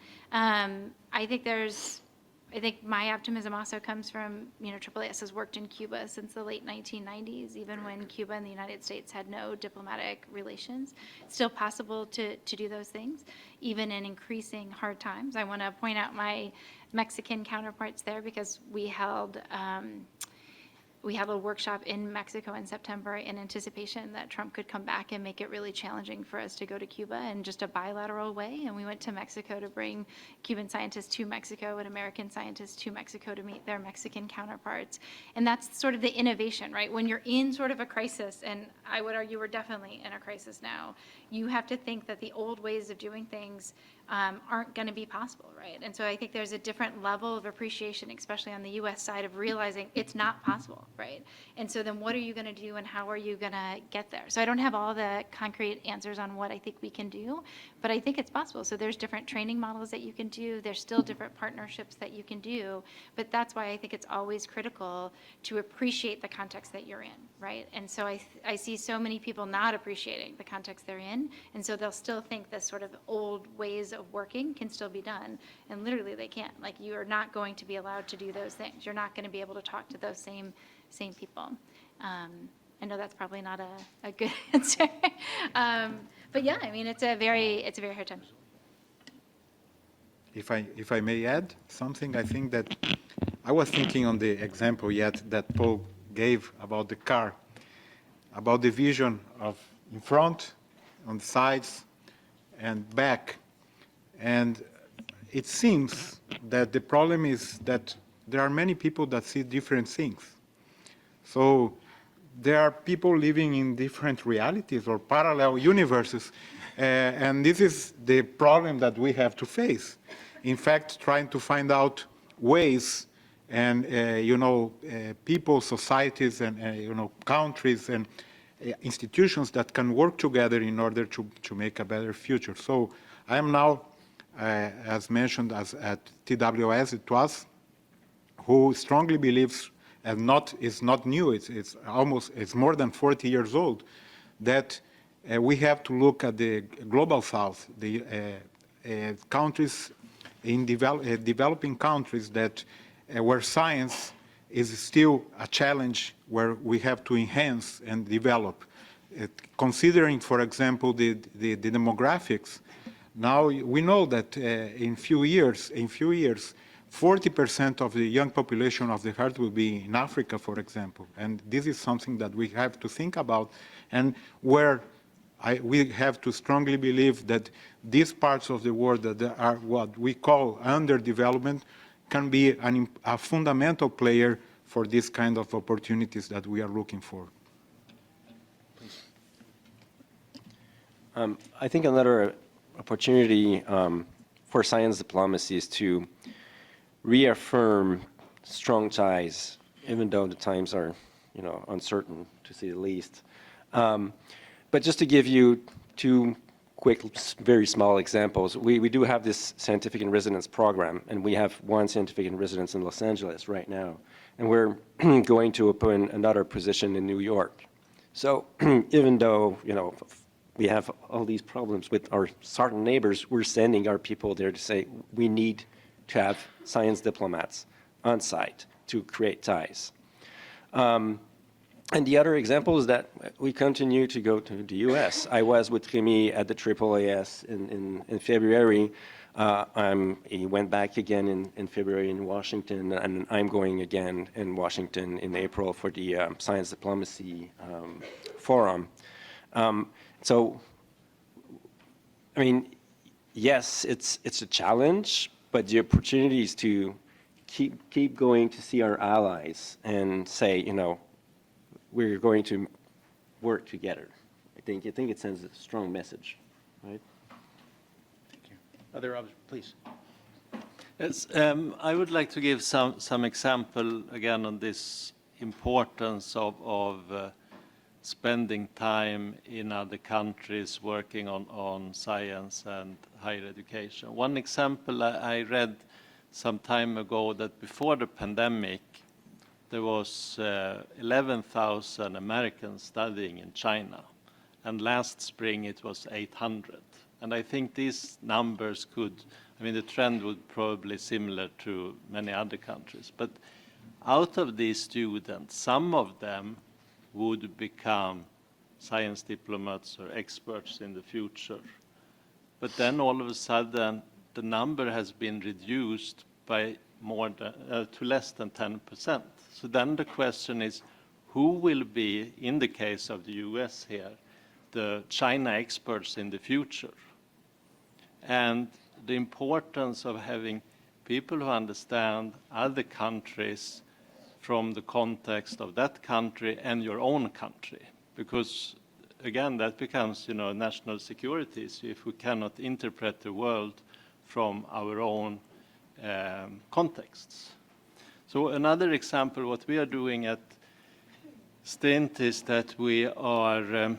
I think my optimism also comes from, AAAS has worked in Cuba since the late 1990s, even when Cuba and the United States had no diplomatic relations. It's still possible to do those things, even in increasing hard times. I want to point out my Mexican counterparts there because we held a workshop in Mexico in September in anticipation that Trump could come back and make it really challenging for us to go to Cuba in just a bilateral way. And we went to Mexico to bring Cuban scientists to Mexico and American scientists to Mexico to meet their Mexican counterparts. And that's sort of the innovation, right? When you're in sort of a crisis, and I would argue we're definitely in a crisis now, you have to think that the old ways of doing things aren't going to be possible, right? And so I think there's a different level of appreciation, especially on the U.S. side, of realizing it's not possible, right? And so then what are you going to do and how are you going to get there? So I don't have all the concrete answers on what I think we can do, but I think it's possible. So there's different training models that you can do. There's still different partnerships that you can do, but that's why I think it's always critical to appreciate the context that you're in, right? And so I see so many people not appreciating the context they're in, and so they'll still think this sort of old ways of working can still be done, and literally they can't. Like, you are not going to be allowed to do those things. You're not going to be able to talk to those same people. I know that's probably not a good answer, but yeah, I mean, it's a very hard time. If I may add something, I think that I was thinking on the example that Paul gave about the car, about the vision of in front, on the sides, and back. And it seems that the problem is that there are many people that see different things. So there are people living in different realities or parallel universes, and this is the problem that we have to face. In fact, trying to find out ways and, people, societies, and, countries and institutions that can work together in order to make a better future. So I am now, as mentioned, at TWS, it was, who strongly believes, and it's not new, it's more than 40 years old, that we have to look at the global south, the countries in developing countries that where science is still a challenge, where we have to enhance and develop. Considering, for example, the demographics, Now we know that in few years, 40% of the young population of the heart will be in Africa, for example. And this is something that we have to think about, and where we have to strongly believe that these parts of the world that are what we call underdevelopment can be a fundamental player for this kind of opportunities that we are looking for. I think another opportunity for science diplomacy is to reaffirm strong ties, even though the times are, uncertain, to say the least. But just to give you two quick, very small examples, we do have this scientific in residence program, and we have one scientific in residence in Los Angeles right now, and we're going to open another position in New York. So even though, we have all these problems with our certain neighbors, we're sending our people there to say, we need to have science diplomats on site to create ties. And the other example is that we continue to go to the US. I was with Remy at the AAAS in February. He went back again in February in Washington, and I'm going again in Washington in April for the Science Diplomacy Forum. So, I mean, yes, it's a challenge, but the opportunity is to keep going to see our allies and say, we're going to work together. I think it sends a strong message, right? Thank you. Other please. Yes, I would like to give some example again on this importance of spending time in other countries working on science and higher education. One example I read some time ago that before the pandemic, there was 11,000 Americans studying in China, and last spring it was 800. And I think these numbers the trend would probably similar to many other countries. But out of these students, some of them would become science diplomats or experts in the future. But then all of a sudden, the number has been reduced by to less than 10%. So then the question is, who will be, in the case of the US here, the China experts in the future? And the importance of having people who understand other countries from the context of that country and your own country. Because, again, that becomes, national security issue if we cannot interpret the world from our own contexts. So another example, what we are doing at Stint is that we are,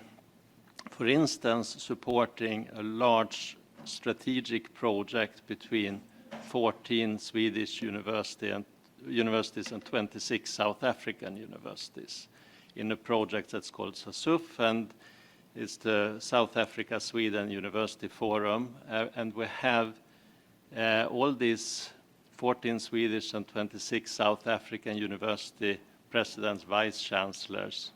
for instance, supporting a large strategic project between 14 Swedish universities and 26 South African universities in a project that's called SASUF, and it's the South Africa-Sweden University Forum, and we have all these 14 Swedish and 26 South African university presidents, vice chancellors.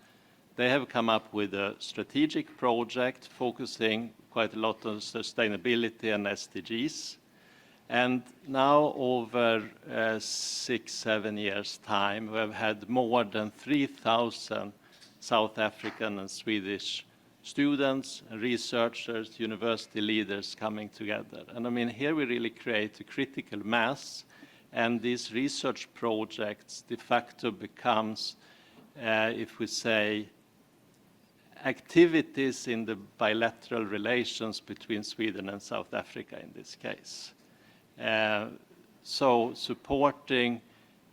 They have come up with a strategic project focusing quite a lot on sustainability and SDGs. And now over 6-7 years' time, we have had more than 3,000 South African and Swedish students, researchers, university leaders coming together. And here we really create a critical mass, and these research projects de facto becomes, if we say, activities in the bilateral relations between Sweden and South Africa in this case. So supporting,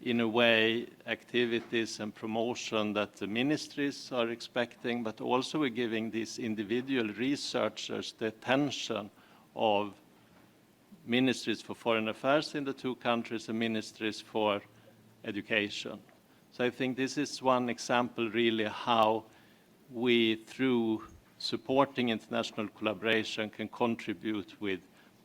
in a way, activities and promotion that the ministries are expecting, but also we're giving these individual researchers the attention of ministries for foreign affairs in the two countries and ministries for education. So I think this is one example really how we, through supporting international collaboration, can contribute with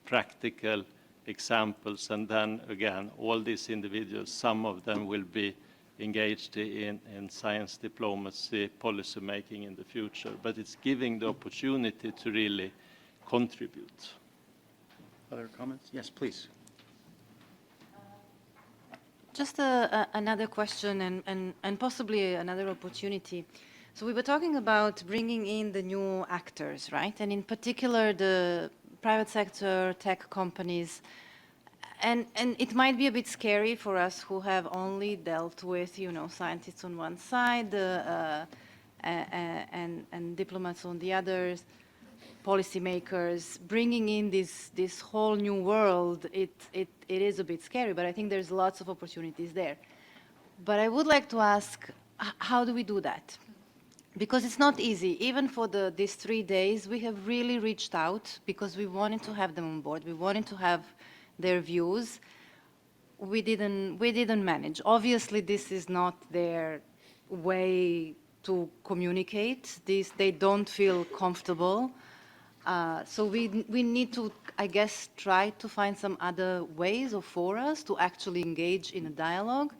practical examples. And then again, all these individuals, some of them will be engaged in science diplomacy, policy making in the future, but it's giving the opportunity to really contribute. Other comments? Yes, please. Just another question and possibly another opportunity. So we were talking about bringing in the new actors, right? And in particular, the private sector, tech companies. And it might be a bit scary for us who have only dealt with, you know, scientists on one side and diplomats on the others, policymakers, bringing in this whole new world, it is a bit scary, but I think there's lots of opportunities there. But I would like to ask, how do we do that? Because it's not easy. Even for these 3 days, we have really reached out because we wanted to have them on board. We wanted to have their views. We didn't manage. Obviously, this is not their way to communicate. They don't feel comfortable. So we need to, I guess, try to find some other ways or for us to actually engage in a dialogue.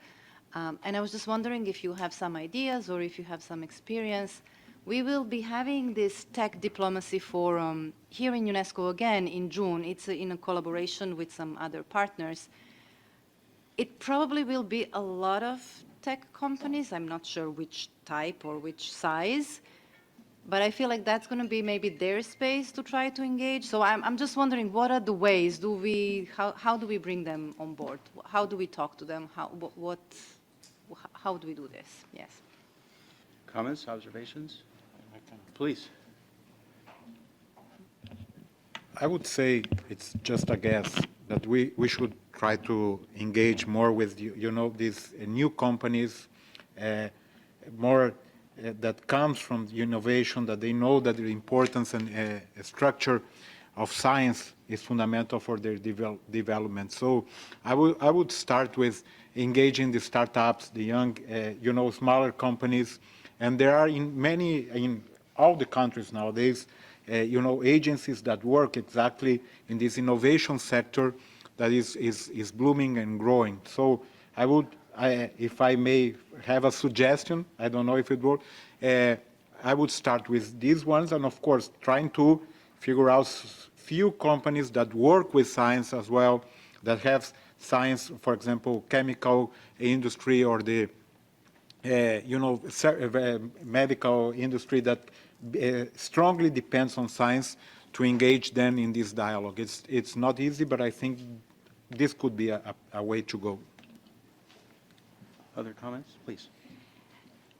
And I was just wondering if you have some ideas or if you have some experience. We will be having this tech diplomacy forum here in UNESCO again in June. It's in a collaboration with some other partners. It probably will be a lot of tech companies. I'm not sure which type or which size. But I feel like that's going to be maybe their space to try to engage. So I'm just wondering, what are the ways? How do we bring them on board? How do we talk to them? How do we do this? Yes. Comments, observations? Please. I would say it's just a guess that we should try to engage more with, you know, these new companies, more that comes from innovation, that they know that the importance and structure of science is fundamental for their development. So I would start with engaging the startups, the young, you know, smaller companies, and there are in all the countries nowadays, you know, agencies that work exactly in this innovation sector that is blooming and growing. So I would, if I may have a suggestion, I don't know if it will, I would start with these ones, and of course, trying to figure out few companies that work with science as well, that have science, for example, chemical industry or the, you know, medical industry that strongly depends on science to engage them in this dialogue. It's not easy, but I think this could be a way to go. Other comments, please?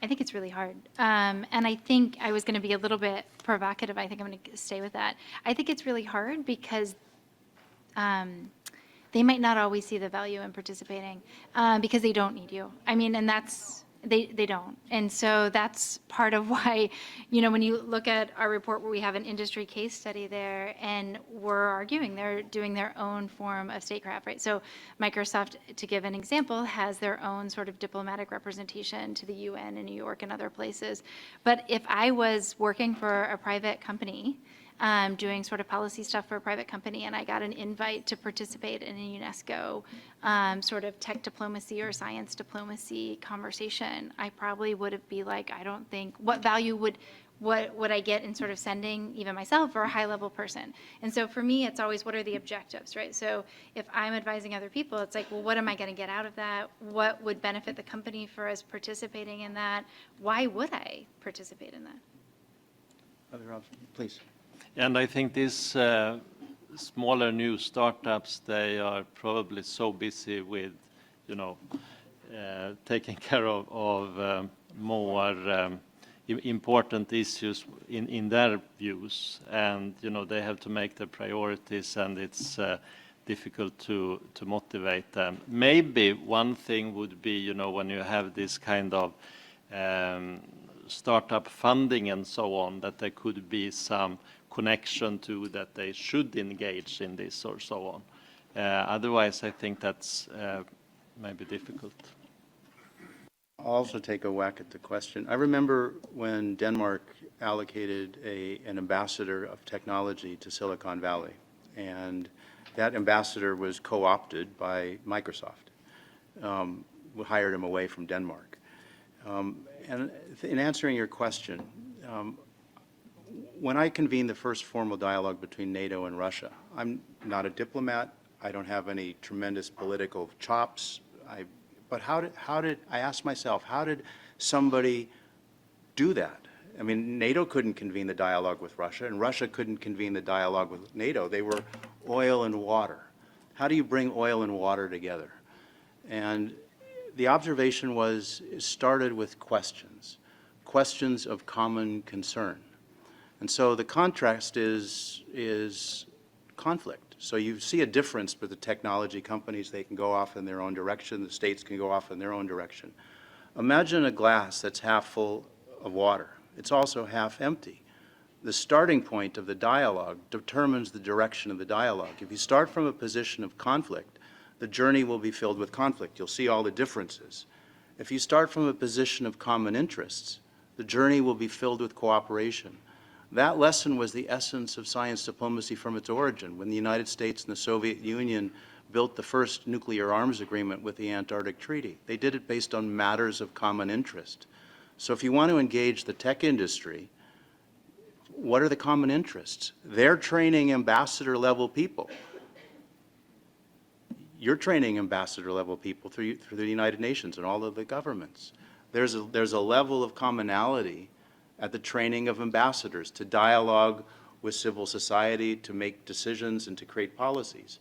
I think it's really hard. And I think I was going to be a little bit provocative. I think I'm going to stay with that. I think it's really hard because they might not always see the value in participating because they don't need you. I mean, and that's, they don't. And so that's part of why, you know, when you look at our report where we have an industry case study there and we're arguing, they're doing their own form of statecraft, right? So Microsoft, to give an example, has their own sort of diplomatic representation to the UN in New York and other places. But if I was working for a private company, doing sort of policy stuff for a private company, and I got an invite to participate in a UNESCO sort of tech diplomacy or science diplomacy conversation, I probably would be like, I don't think, what value would I get in sort of sending even myself or a high-level person? And so for me, it's always, what are the objectives, right? So if I'm advising other people, it's like, well, what am I going to get out of that? What would benefit the company for us participating in that? Why would I participate in that? Other options, please. And I think these smaller new startups, they are probably so busy with, you know, taking care of more important issues in their views, and you know they have to make their priorities, and it's difficult to motivate them. Maybe one thing would be, you know, when you have this kind of startup funding and so on, that there could be some connection to that they should engage in this or so on. Otherwise, I think that's maybe difficult. I'll also take a whack at the question. I remember when Denmark allocated an ambassador of technology to Silicon Valley, and that ambassador was co-opted by Microsoft. We hired him away from Denmark. And in answering your question, when I convened the first formal dialogue between NATO and Russia, I'm not a diplomat. I don't have any tremendous political chops. But how did I asked myself, how did somebody do that? I mean, NATO couldn't convene the dialogue with Russia, and Russia couldn't convene the dialogue with NATO. They were oil and water. How do you bring oil and water together? And the observation was, it started with questions of common concern. And so the contrast is conflict. So you see a difference with the technology companies. They can go off in their own direction. The states can go off in their own direction. Imagine a glass that's half full of water. It's also half empty. The starting point of the dialogue determines the direction of the dialogue. If you start from a position of conflict, the journey will be filled with conflict. You'll see all the differences. If you start from a position of common interests, the journey will be filled with cooperation. That lesson was the essence of science diplomacy from its origin. When the United States and the Soviet Union built the first nuclear arms agreement with the Antarctic Treaty, they did it based on matters of common interest. So if you want to engage the tech industry, what are the common interests? They're training ambassador-level people. You're training ambassador-level people through the United Nations and all of the governments. There's a level of commonality at the training of ambassadors to dialogue with civil society, to make decisions and to create policies.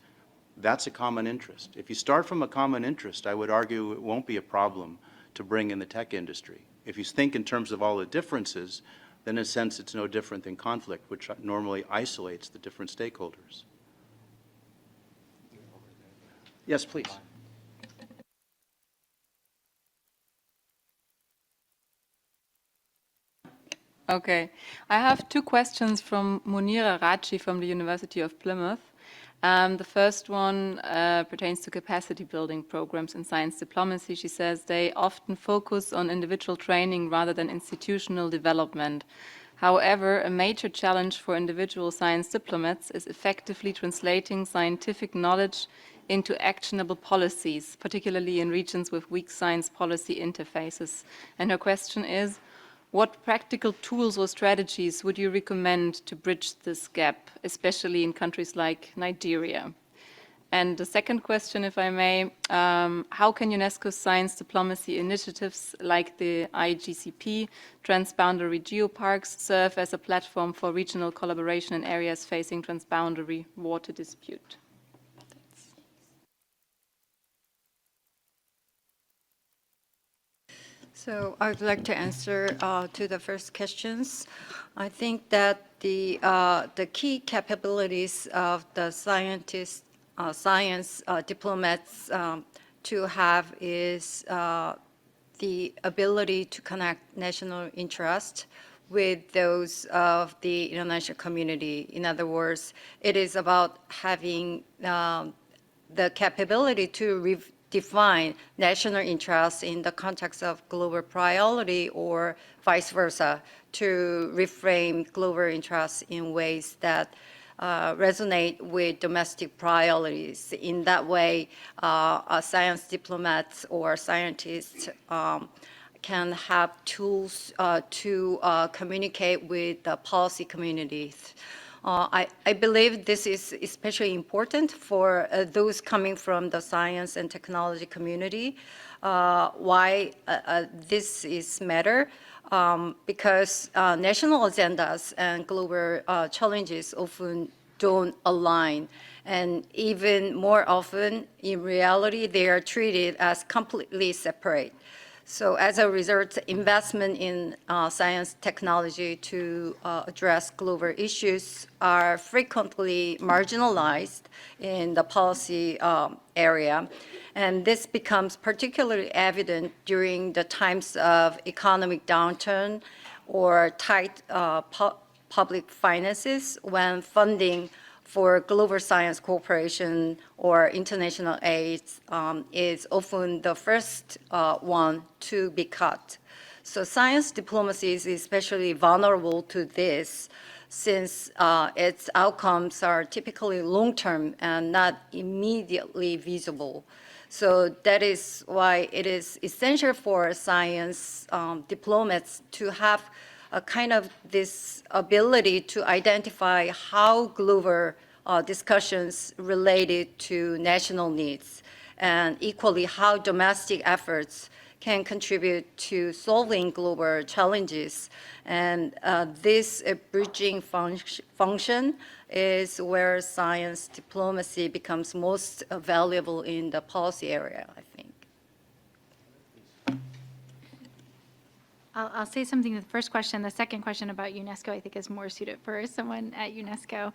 That's a common interest. If you start from a common interest, I would argue it won't be a problem to bring in the tech industry. If you think in terms of all the differences, then in a sense it's no different than conflict, which normally isolates the different stakeholders. Yes, please. Okay. I have two questions from Munira Raji from the University of Plymouth. The first one pertains to capacity building programs in science diplomacy. She says they often focus on individual training rather than institutional development. However, a major challenge for individual science diplomats is effectively translating scientific knowledge into actionable policies, particularly in regions with weak science policy interfaces. And her question is, what practical tools or strategies would you recommend to bridge this gap, especially in countries like Nigeria? And the second question, if I may, how can UNESCO's science diplomacy initiatives like the IGCP, transboundary geoparks, serve as a platform for regional collaboration in areas facing transboundary water dispute? So I'd like to answer to the first questions. I think that the key capabilities of the scientists, science diplomats to have is the ability to connect national interest with those of the international community. In other words, it is about having the capability to define national interests in the context of global priority or vice versa, to reframe global interests in ways that resonate with domestic priorities. In that way, science diplomats or scientists can have tools to communicate with the policy communities. I believe this is especially important for those coming from the science and technology community. Why this is matter? Because national agendas and global challenges often don't align. And even more often, in reality, they are treated as completely separate. So as a result, investment in science technology to address global issues are frequently marginalized in the policy area. And this becomes particularly evident during the times of economic downturn or tight public finances, when funding for global science cooperation or international aid is often the first one to be cut. So science diplomacy is especially vulnerable to this, since its outcomes are typically long-term and not immediately visible. So that is why it is essential for science diplomats to have kind of this ability to identify how global discussions related to national needs, and equally how domestic efforts can contribute to solving global challenges. And this bridging function is where science diplomacy becomes most valuable in the policy area, I think. I'll say something to the first question. The second question about UNESCO, I think, is more suited for someone at UNESCO.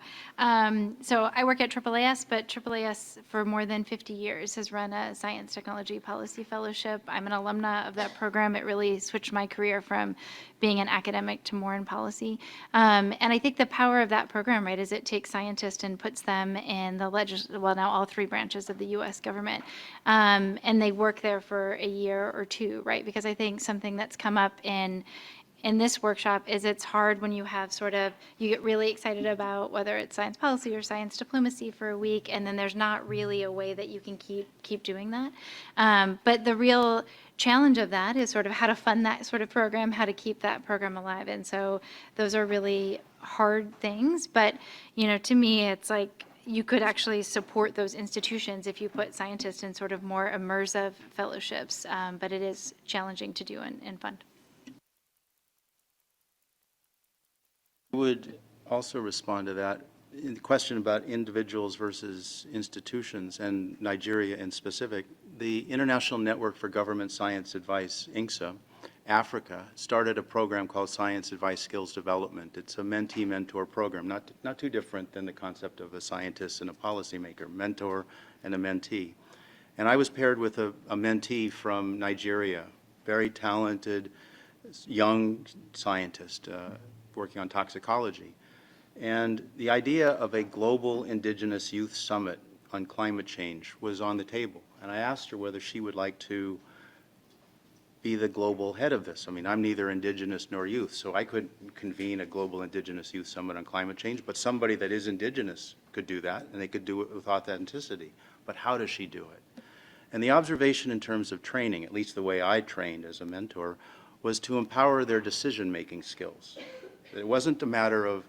So I work at AAAS, but AAAS for more than 50 years has run a science technology policy fellowship. I'm an alumna of that program. It really switched my career from being an academic to more in policy. And I think the power of that program, right, is it takes scientists and puts them in the well, now all three branches of the U.S. government. And they work there for a year or two, right? Because I think something that's come up in this workshop is it's hard when you have sort of, you get really excited about whether it's science policy or science diplomacy for a week, and then there's not really a way that you can keep doing that. But the real challenge of that is sort of how to fund that sort of program, how to keep that program alive. And so those are really hard things. But, you know, to me, it's like, you could actually support those institutions if you put scientists in sort of more immersive fellowships, but it is challenging to do and fund. Would also respond to that in the question about individuals versus institutions, and Nigeria in specific. The International Network for Government Science Advice, INGSA, Africa, started a program called Science Advice Skills Development. It's a mentee-mentor program, not too different than the concept of a scientist and a policymaker, mentor and a mentee. And I was paired with a mentee from Nigeria, very talented young scientist, working on toxicology. And the idea of a global indigenous youth summit on climate change was on the table. And I asked her whether she would like to be the global head of this. I mean, I'm neither indigenous nor youth, so I couldn't convene a global indigenous youth summit on climate change, but somebody that is indigenous could do that, and they could do it with authenticity. But how does she do it? And the observation in terms of training, at least the way I trained as a mentor, was to empower their decision-making skills. It wasn't a matter of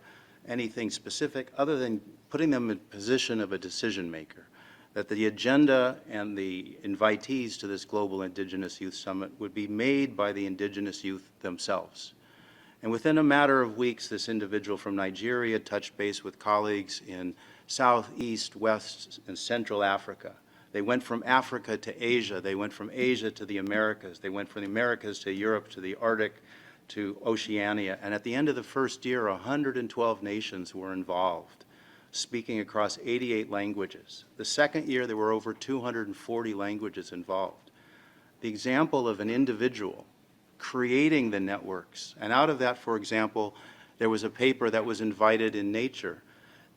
anything specific other than putting them in position of a decision maker, that the agenda and the invitees to this Global Indigenous Youth Summit would be made by the indigenous youth themselves. And within a matter of weeks, this individual from Nigeria touched base with colleagues in South, East, West, and Central Africa. They went from Africa to Asia. They went from Asia to the Americas. They went from the Americas to Europe, to the Arctic, to Oceania. And at the end of the first year, 112 nations were involved, speaking across 88 languages. The second year, there were over 240 languages involved. The example of an individual creating the networks, and out of that, for example, there was a paper that was invited in Nature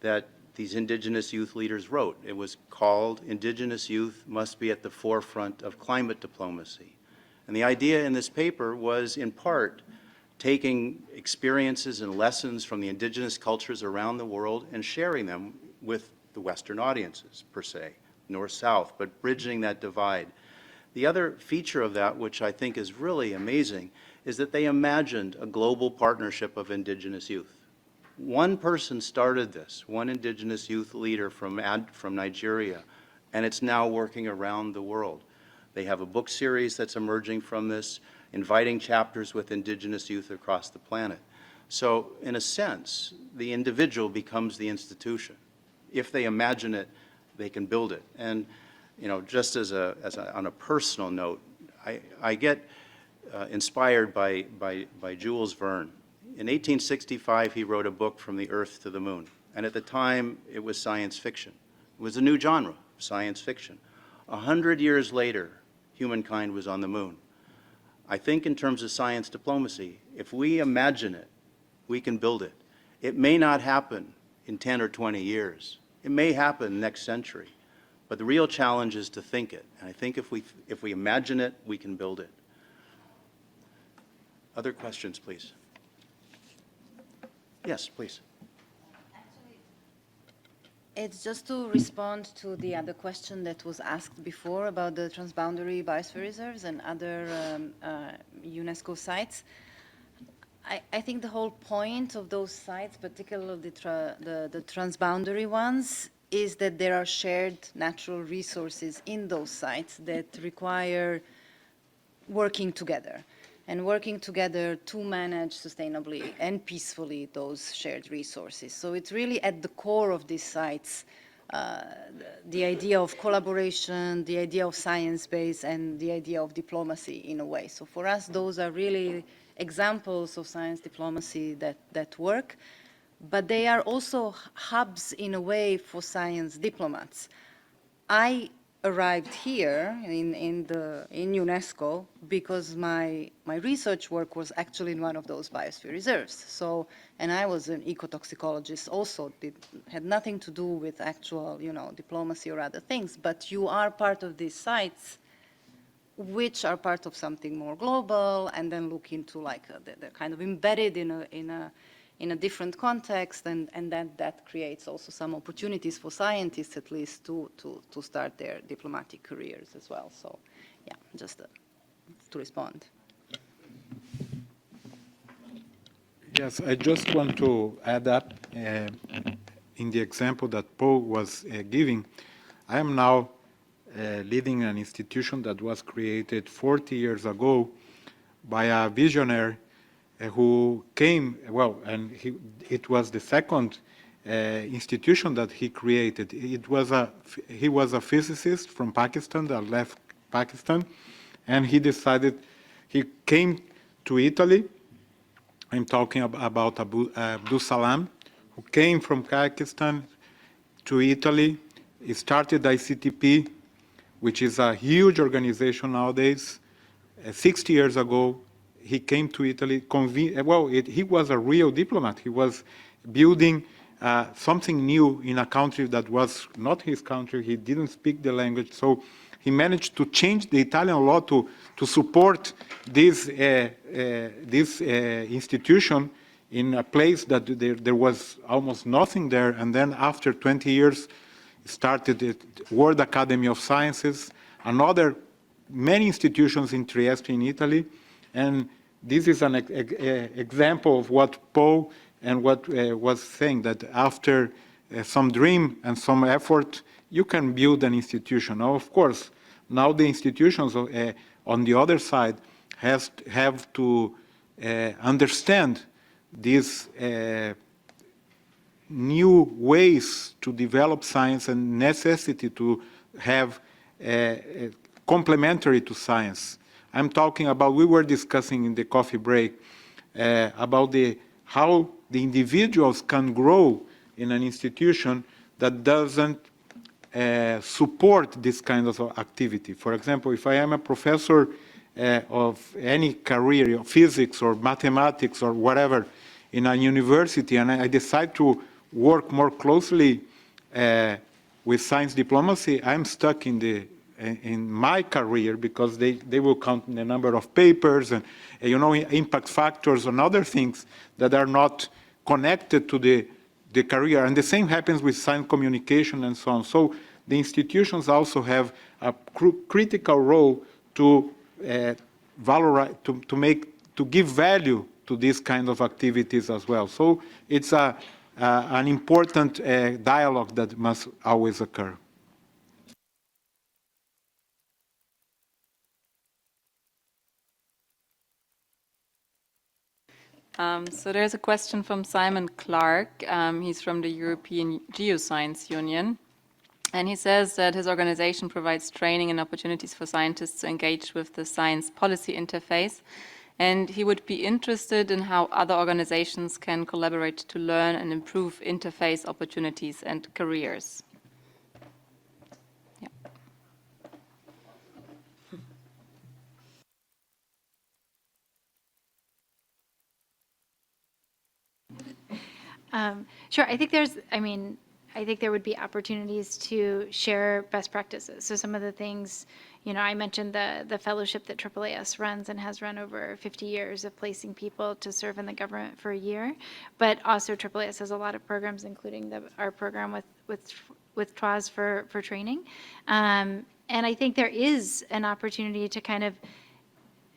that these indigenous youth leaders wrote. It was called Indigenous Youth Must Be at the Forefront of Climate Diplomacy. And the idea in this paper was, in part, taking experiences and lessons from the indigenous cultures around the world and sharing them with the Western audiences, per se, North-South, but bridging that divide. The other feature of that, which I think is really amazing, is that they imagined a global partnership of indigenous youth. One person started this, one indigenous youth leader from Nigeria, and it's now working around the world. They have a book series that's emerging from this, inviting chapters with indigenous youth across the planet. So in a sense, the individual becomes the institution. If they imagine it, they can build it. And you know, just on a personal note, I get inspired by Jules Verne. In 1865, he wrote a book, From the Earth to the Moon. And at the time, it was science fiction. It was a new genre, science fiction. 100 years later, humankind was on the moon. I think in terms of science diplomacy, if we imagine it, we can build it. It may not happen in 10 or 20 years. It may happen next century. But the real challenge is to think it. And I think if we imagine it, we can build it. Other questions, please? Yes, please. It's just to respond to the other question that was asked before about the transboundary biosphere reserves and other UNESCO sites. I think the whole point of those sites, particularly the transboundary ones, is that there are shared natural resources in those sites that require working together and working together to manage sustainably and peacefully those shared resources. So it's really at the core of these sites, the idea of collaboration, the idea of science-based, and the idea of diplomacy in a way. So for us, those are really examples of science diplomacy that work, but they are also hubs in a way for science diplomats. I arrived here in UNESCO because my research work was actually in one of those biosphere reserves. So, and I was an ecotoxicologist also, had nothing to do with actual, diplomacy or other things, but you are part of these sites which are part of something more global, and then look into like they're kind of embedded in a different context, and then that creates also some opportunities for scientists at least to start their diplomatic careers as well. So yeah, just to respond. Yes, I just want to add up in the example that Paul was giving. I am now leading an institution that was created 40 years ago by a visionary who came, and it was the second institution that he created. He was a physicist from Pakistan that left Pakistan, and he came to Italy. I'm talking about Abdul Salam, who came from Pakistan to Italy. He started ICTP, which is a huge organization nowadays. 60 years ago, he came to Italy. He was a real diplomat. He was building something new in a country that was not his country. He didn't speak the language. So he managed to change the Italian law to support this institution in a place that there was almost nothing there. And then after 20 years, started the World Academy of Sciences, many institutions in Trieste in Italy. And this is an example of what Paul and what was saying, that after some dream and some effort, you can build an institution. Now, of course, now the institutions on the other side have to understand these new ways to develop science and necessity to have complementary to science. I'm talking about, we were discussing in the coffee break about how the individuals can grow in an institution that doesn't support this kind of activity. For example, if I am a professor of any career, of physics or mathematics or whatever, in a university, and I decide to work more closely with science diplomacy, I'm stuck in my career, because they will count the number of papers and impact factors and other things that are not connected to the career. And the same happens with science communication and so on. So the institutions also have a critical role to valorize, to give value to these kind of activities as well. So it's an important dialogue that must always occur. So there's a question from Simon Clark. He's from the European Geoscience Union. And he says that his organization provides training and opportunities for scientists to engage with the science policy interface. And he would be interested in how other organizations can collaborate to learn and improve interface opportunities and careers. Sure. I think there would be opportunities to share best practices. So some of the things, I mentioned the fellowship that AAAS runs and has run over 50 years of placing people to serve in the government for a year. But also AAAS has a lot of programs, including our program with TWAS for training. And I think there is an opportunity to kind of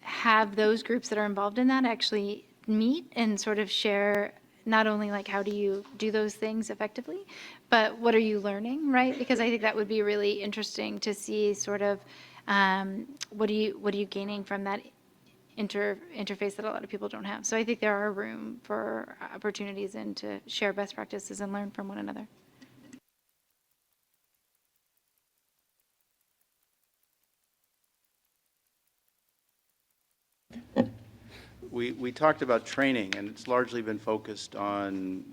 have those groups that are involved in that actually meet and sort of share not only like how do you do those things effectively, but what are you learning, right? Because I think that would be really interesting to see sort of what are you gaining from that interface that a lot of people don't have. So I think there are room for opportunities and to share best practices and learn from one another. We talked about training, and it's largely been focused on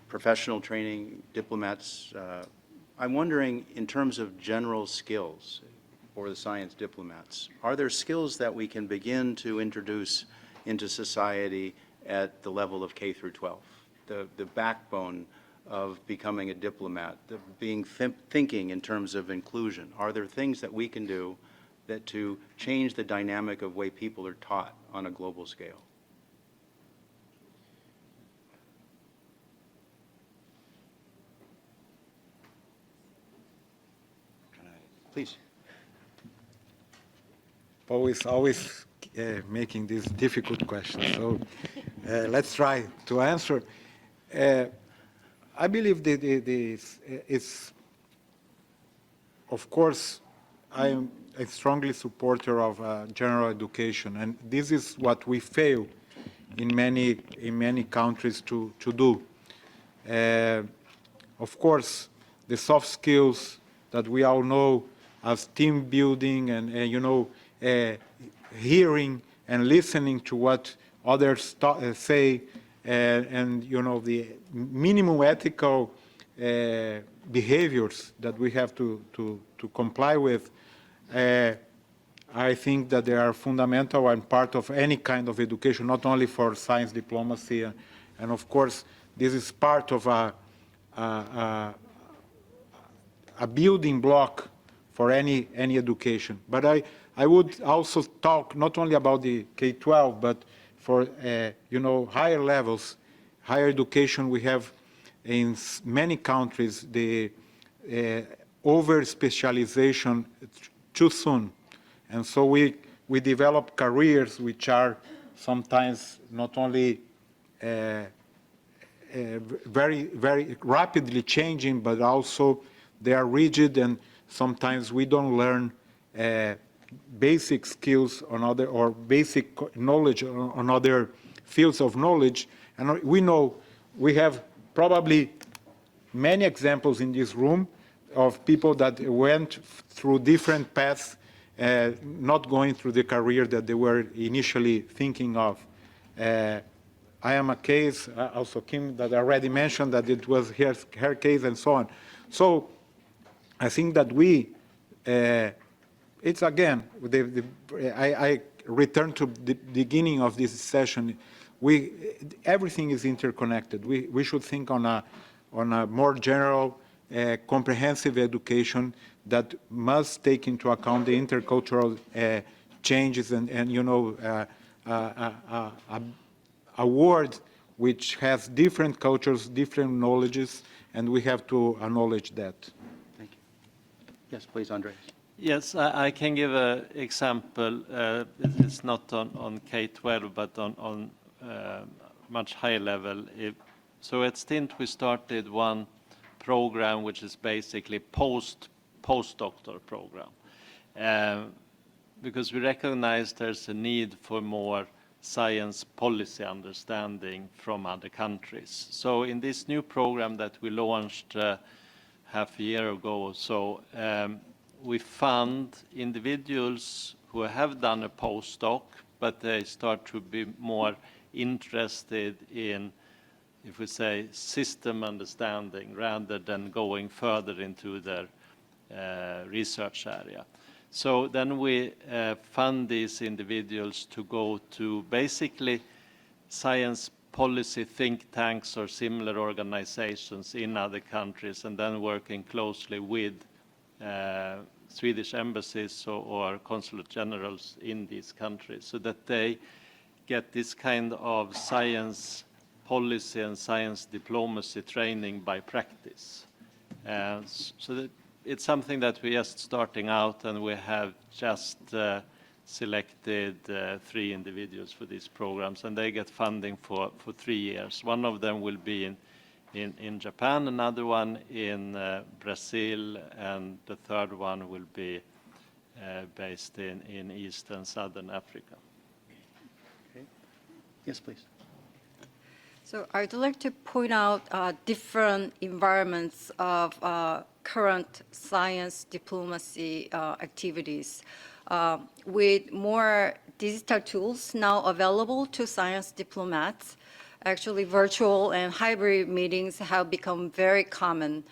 professional training, diplomats. I'm wondering, in terms of general skills for the science diplomats, are there skills that we can begin to introduce into society at the level of K through 12? The backbone of becoming a diplomat, thinking in terms of inclusion. Are there things that we can do that to change the dynamic of way people are taught on a global scale? Please. Always making these difficult questions. So let's try to answer. I believe that it's, of course, I am a strongly supporter of general education, and this is what we fail in many countries to do. Of course, the soft skills that we all know as team building and hearing and listening to what others say, and the minimum ethical behaviors that we have to comply with, I think that they are fundamental and part of any kind of education, not only for science diplomacy. And of course, this is part of a building block for any education. But I would also talk not only about the K-12, but for higher levels, higher education. We have in many countries the over-specialization too soon. And so we develop careers which are sometimes not only very, very rapidly changing, but also they are rigid, and sometimes we don't learn basic skills on other, or basic knowledge on other fields of knowledge. And we know we have probably many examples in this room of people that went through different paths, not going through the career that they were initially thinking of. I am a case, also Kim, that already mentioned that it was her case and so on. So I think that it's again, I return to the beginning of this session. Everything is interconnected. We should think on a more general, comprehensive education that must take into account the intercultural changes and a world which has different cultures, different knowledges, and we have to acknowledge that. Thank you. Yes, please, Andres. Yes, I can give an example. It's not on K-12, but on much higher level. So at Stint, we started one program which is basically postdoctoral program, because we recognize there's a need for more science policy understanding from other countries. So in this new program that we launched half a year ago or so, we fund individuals who have done a postdoc, but they start to be more interested in, if we say, system understanding rather than going further into their research area. So then we fund these individuals to go to basically science policy think tanks or similar organizations in other countries, and then working closely with Swedish embassies or consulate generals in these countries, so that they get this kind of science policy and science diplomacy training by practice. So that it's something that we're just starting out, and we have just selected 3 individuals for these programs, and they get funding for 3 years. One of them will be in Japan, another one in Brazil, and the third one will be based in East and Southern Africa. Okay. Yes, please. So I'd like to point out different environments of current science diplomacy activities. With more digital tools now available to science diplomats, actually virtual and hybrid meetings have become very common.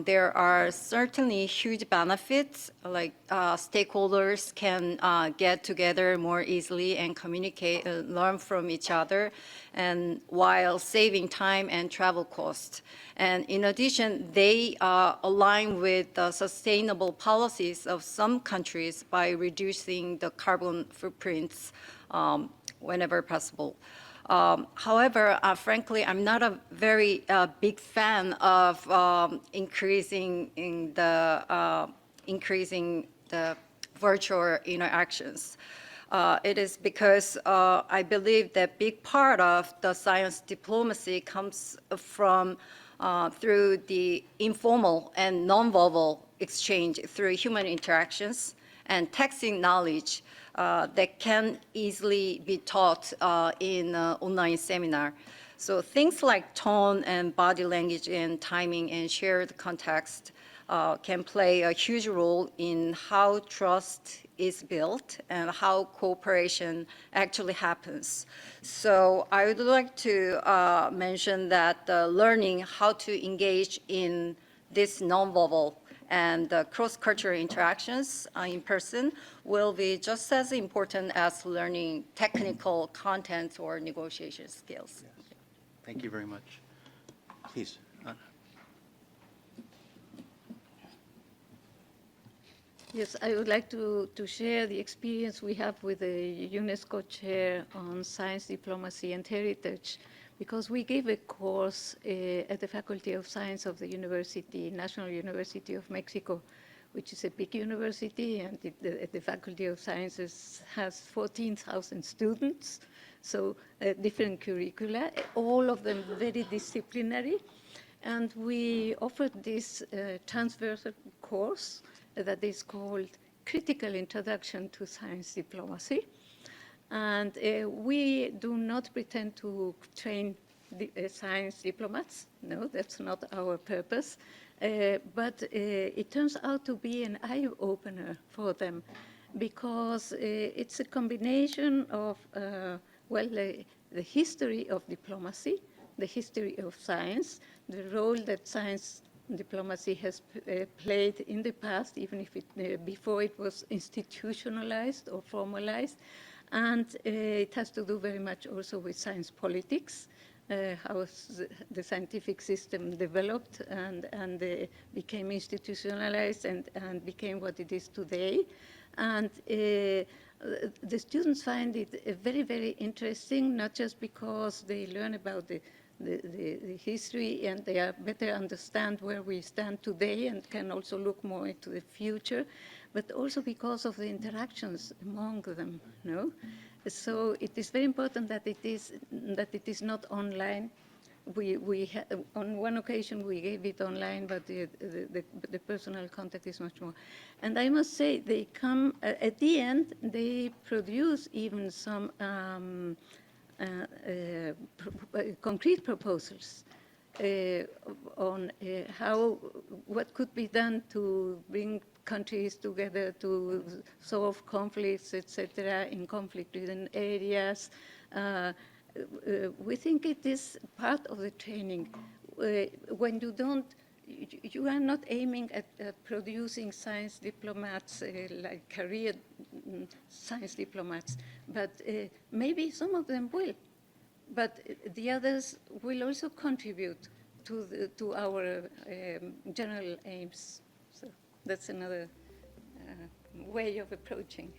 There are certainly huge benefits, like stakeholders can get together more easily and communicate and learn from each other, and while saving time and travel costs. And in addition, they align with the sustainable policies of some countries by reducing the carbon footprints whenever possible. However, frankly, I'm not a very big fan of increasing the virtual interactions. It is because I believe that big part of the science diplomacy comes from through the informal and nonverbal exchange through human interactions and texting knowledge that can easily be taught in an online seminar. So things like tone and body language and timing and shared context can play a huge role in how trust is built and how cooperation actually happens. So I would like to mention that learning how to engage in this nonverbal and cross-cultural interactions in person will be just as important as learning technical content or negotiation skills. Yes. Thank you very much. Please. Yes, I would like to share the experience we have with the UNESCO Chair on Science, Diplomacy and Heritage, because we gave a course at the Faculty of Science of the National University of Mexico, which is a big university, and the Faculty of Sciences has 14,000 students, so different curricula, all of them very disciplinary. And we offered this transversal course that is called Critical Introduction to Science Diplomacy. And we do not pretend to train science diplomats. No, that's not our purpose. But it turns out to be an eye-opener for them, because it's a combination of, the history of diplomacy, the history of science, the role that science diplomacy has played in the past, even if before it was institutionalized or formalized. And it has to do very much also with science politics, how the scientific system developed and became institutionalized and became what it is today. And the students find it very, very interesting, not just because they learn about the history and they better understand where we stand today and can also look more into the future, but also because of the interactions among them. No? So it is very important that it is not online. On one occasion we gave it online, but the personal contact is much more. And I must say, they come at the end. They produce even some concrete proposals on what could be done to bring countries together to solve conflicts, etc., in conflict-ridden areas. We think it is part of the training. When you are not aiming at producing science diplomats, like career science diplomats, but maybe some of them will. But the others will also contribute to our general aims. So that's another way of approaching.